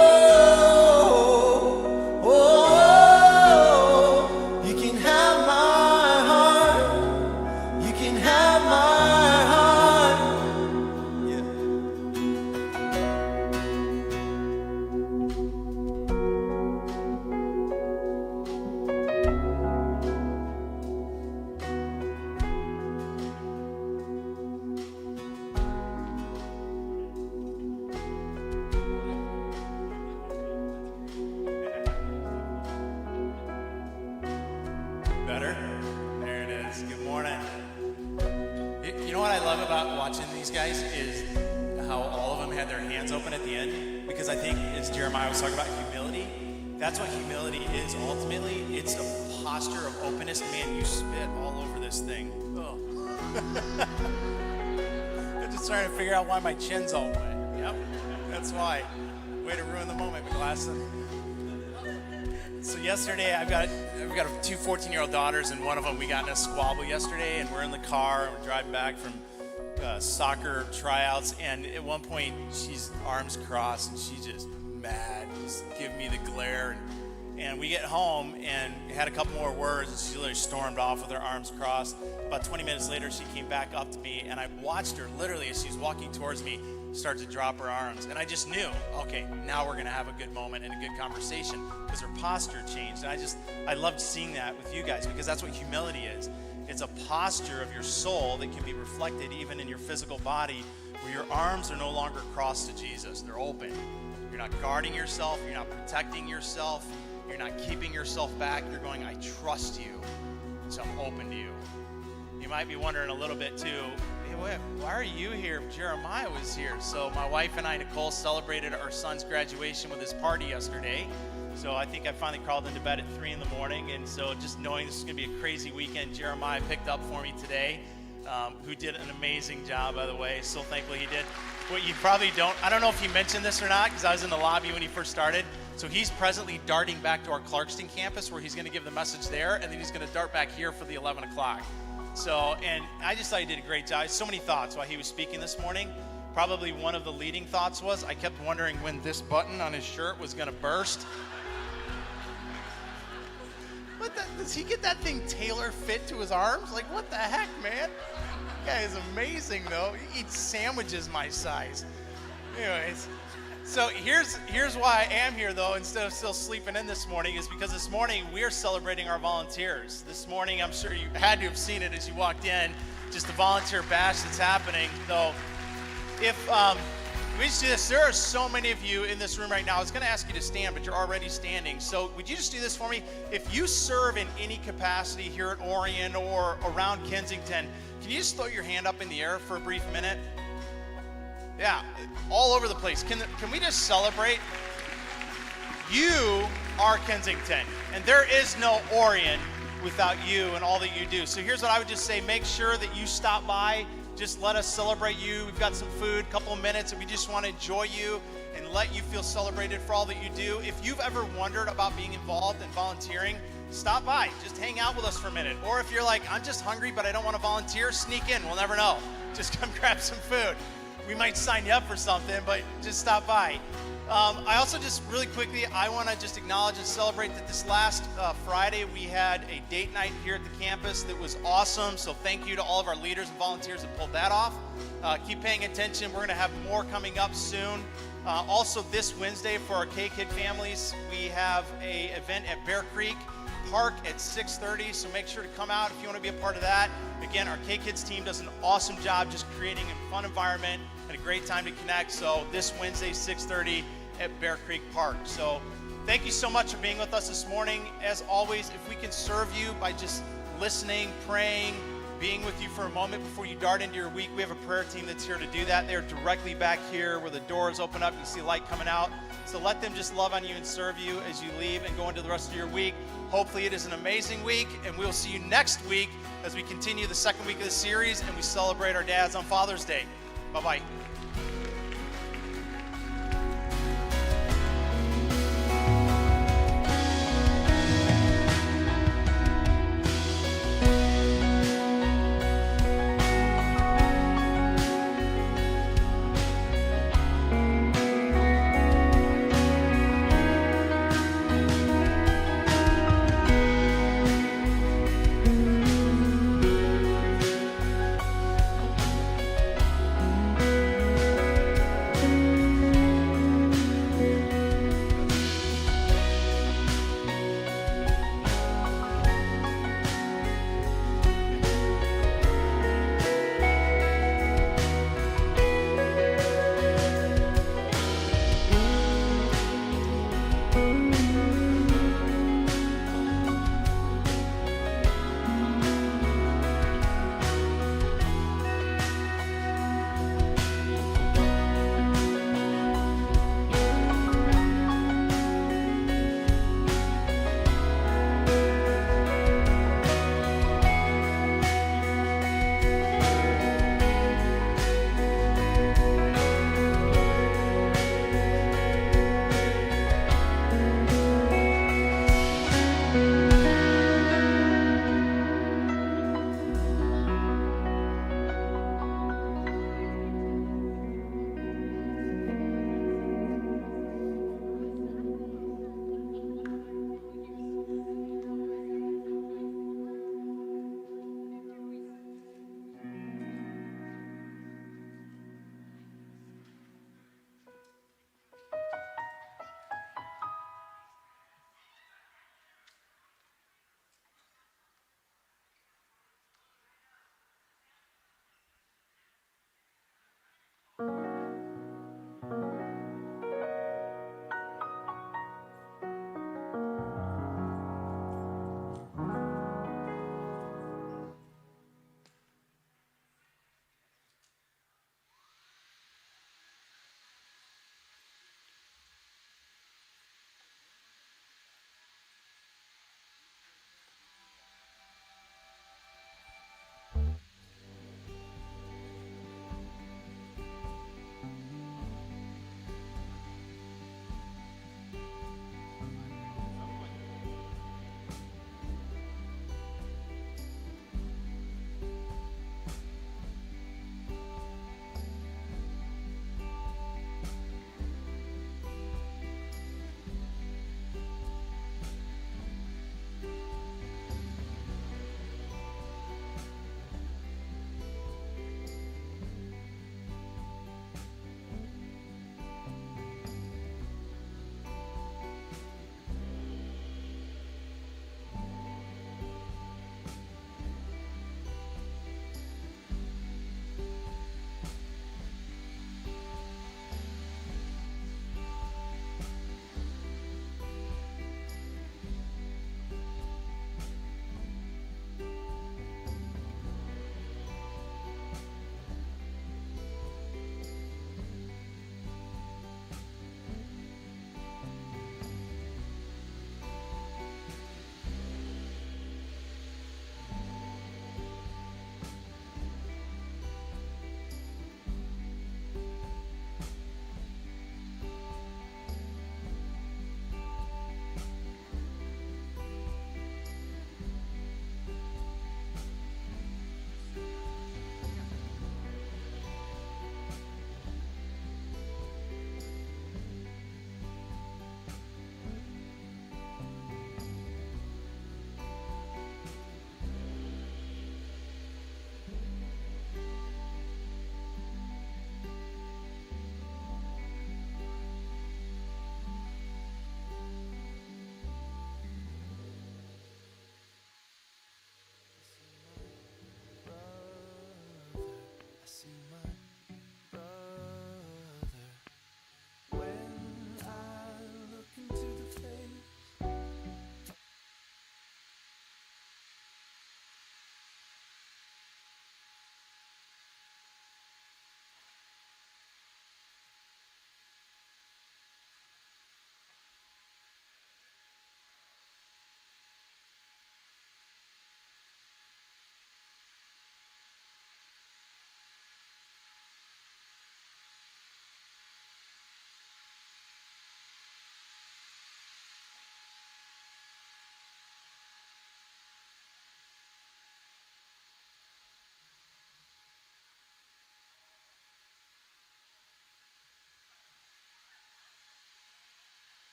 oh, you can have my heart. You can have my heart. Yeah. Better? There it is. Good morning. You know what I love about watching these guys is how all of them had their hands open at the end, because I think, as Jeremiah was talking about humility, that's what humility is ultimately. It's a posture of openness. Man, you spit all over this thing. Oh. I'm just trying to figure out why my chin's all wet. Yep, that's why. Way to ruin the moment, McGlasson. So yesterday, I've got two 14-year-old daughters, and one of them, we got in a squabble yesterday, and we're in the car, and we're driving back from soccer tryouts, and at one point, she's arms crossed, and she's just mad, just giving me the glare, and we get home, and had a couple more words, and she literally stormed off with her arms crossed. About 20 minutes later, she came back up to me, and I watched her literally as she's walking towards me, start to drop her arms. And I just knew, okay, now we're going to have a good moment and a good conversation, because her posture changed. And I loved seeing that with you guys, because that's what humility is. It's a posture of your soul that can be reflected even in your physical body, where your arms are no longer crossed to Jesus. They're open. You're not guarding yourself. You're not protecting yourself. You're not keeping yourself back. You're going, I trust you, so I'm open to you. You might be wondering a little bit too, hey, why are you here if Jeremiah was here? So my wife and I, Nicole, celebrated our son's graduation with his party yesterday. So I think I finally crawled into bed at 3 in the morning. And so just knowing this is going to be a crazy weekend, Jeremiah picked up for me today, who did an amazing job, by the way. So thankful he did. What you probably I don't know if he mentioned this or not, because I was in the lobby when he first started. So he's presently darting back to our Clarkston campus, where he's going to give the message there, and then he's going to dart back here for the 11 o'clock. So, and I just thought he did a great job. So many thoughts while he was speaking this morning. Probably one of the leading thoughts was, I kept wondering when this button on his shirt was going to burst. Does he get that thing tailor fit to his arms? Like, what the heck, man? That guy is amazing, though. He eats sandwiches my size. Anyways, so here's why I am here, though, instead of still sleeping in this morning, is because this morning we're celebrating our volunteers. This morning, I'm sure you had to have seen it as you walked in, just the volunteer bash that's happening. Though, if we just do this. There are so many of you in this room right now. I was going to ask you to stand, but you're already standing. So would you just do this for me? If you serve in any capacity here at Orion or around Kensington, can you just throw your hand up in the air for a brief minute? Yeah, all over the place. Can we just celebrate? You are Kensington, and there is no Orion without you and all that you do. So here's what I would just say. Make sure that you stop by. Just let us celebrate you. We've got some food, a couple of minutes, and we just want to enjoy you and let you feel celebrated for all that you do. If you've ever wondered about being involved in volunteering, stop by. Just hang out with us for a minute. Or if you're like, I'm just hungry, but I don't want to volunteer, sneak in. We'll never know. Just come grab some food. We might sign you up for something, but just stop by. I also just really quickly, I want to just acknowledge and celebrate that this last Friday we had a date night here at the campus that was awesome. So thank you to all of our leaders and volunteers that pulled that off. Keep paying attention. We're going to have more coming up soon. Also this Wednesday for our K-Kid families, we have a event at Bear Creek Park at 6:30. So make sure to come out if you want to be a part of that. Again, our K-Kids team does an awesome job just creating a fun environment and a great time to connect. So this Wednesday, 6:30 at Bear Creek Park. So thank you so much for being with us this morning. As always, if we can serve you by just listening, praying, being with you for a moment before you dart into your week, we have a prayer team that's here to do that. They're directly back here where the doors open up. You see light coming out. So let them just love on you and serve you as you leave and go into the rest of your week. Hopefully it is an amazing week, and we'll see you next week as we continue the second week of the series and we celebrate our dads on Father's Day. Bye-bye.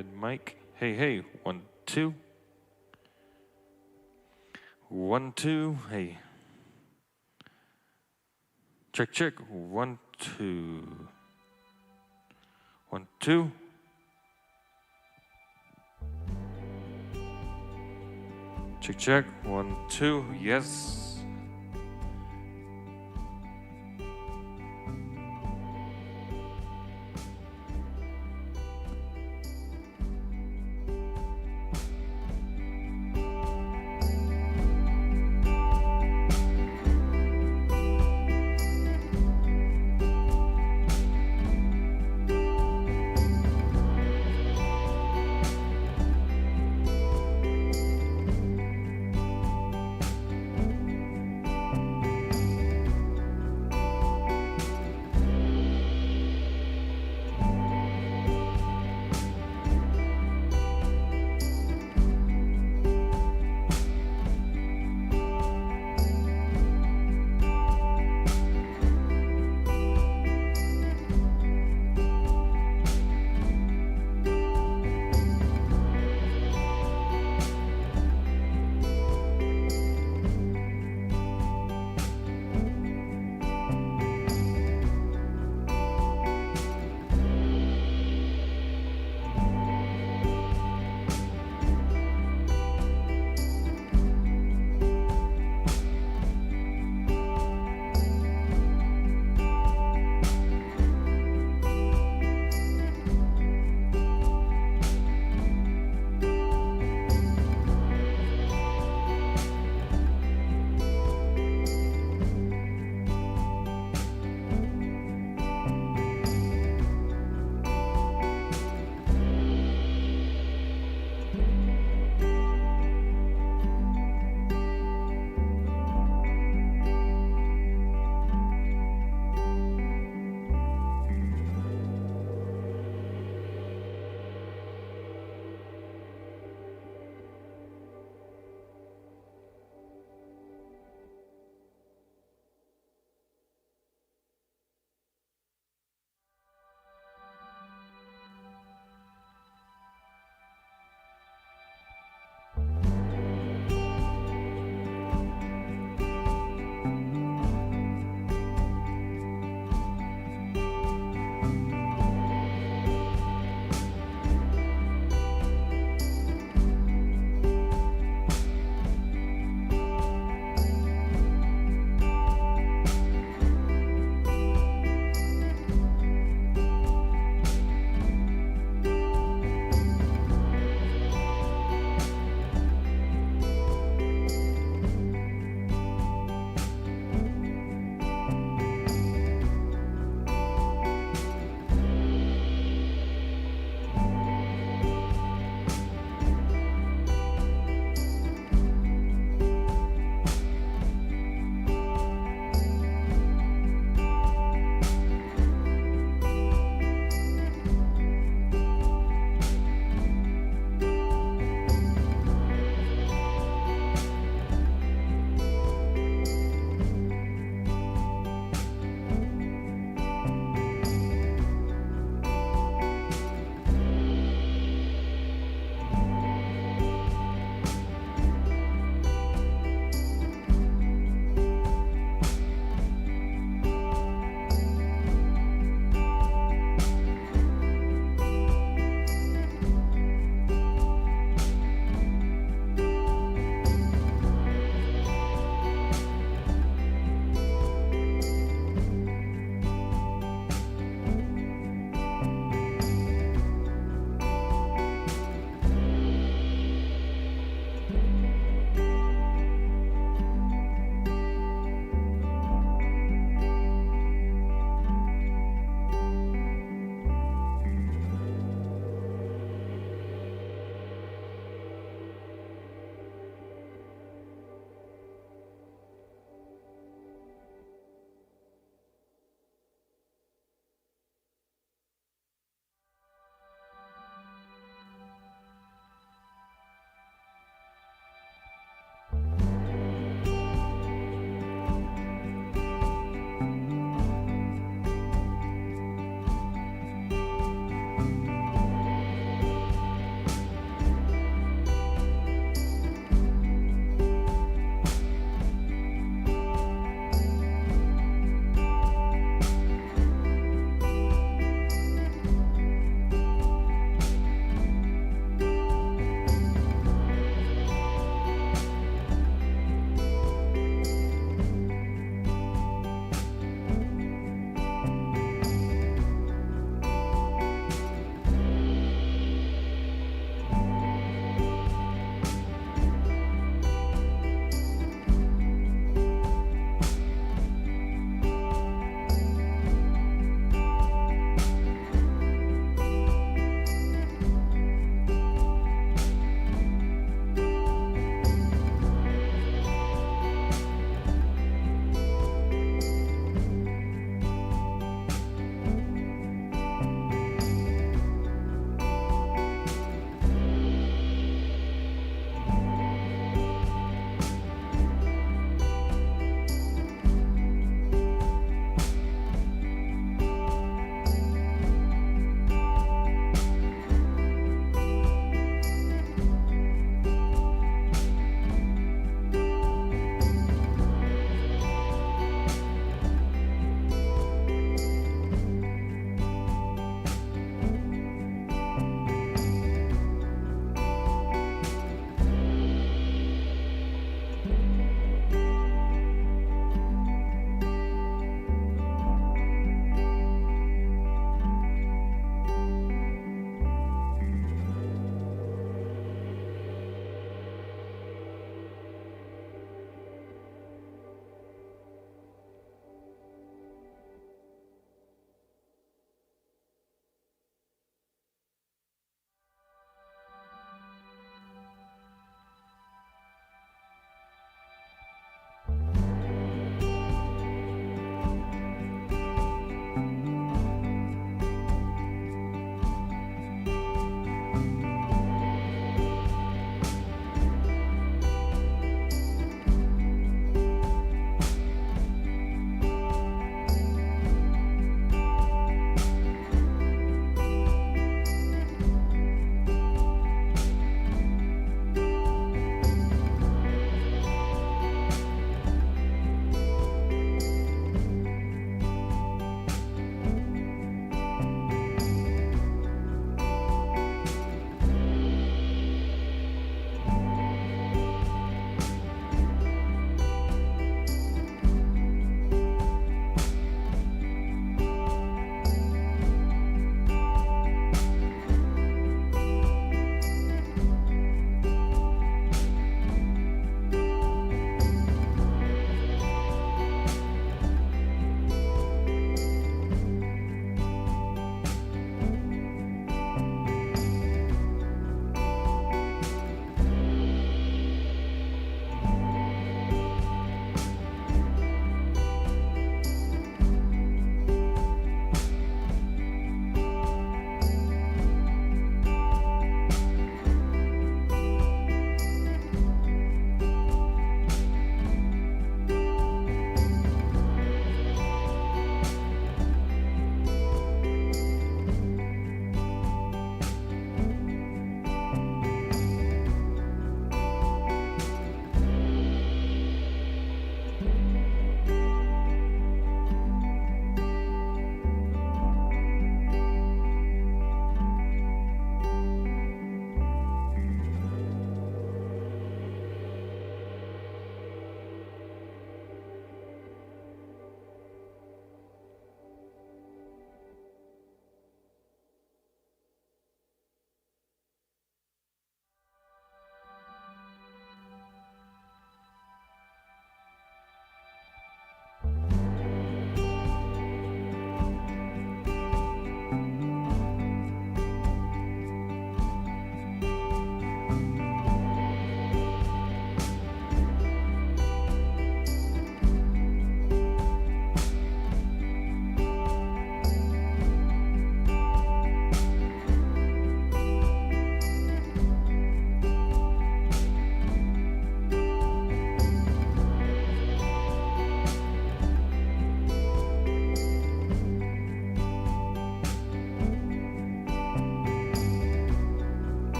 ahead, Mike. Hey, hey, 1, 2. 1, 2. Hey. Check, check. 1, 2. 1, 2. Check, check. 1, 2. Yes.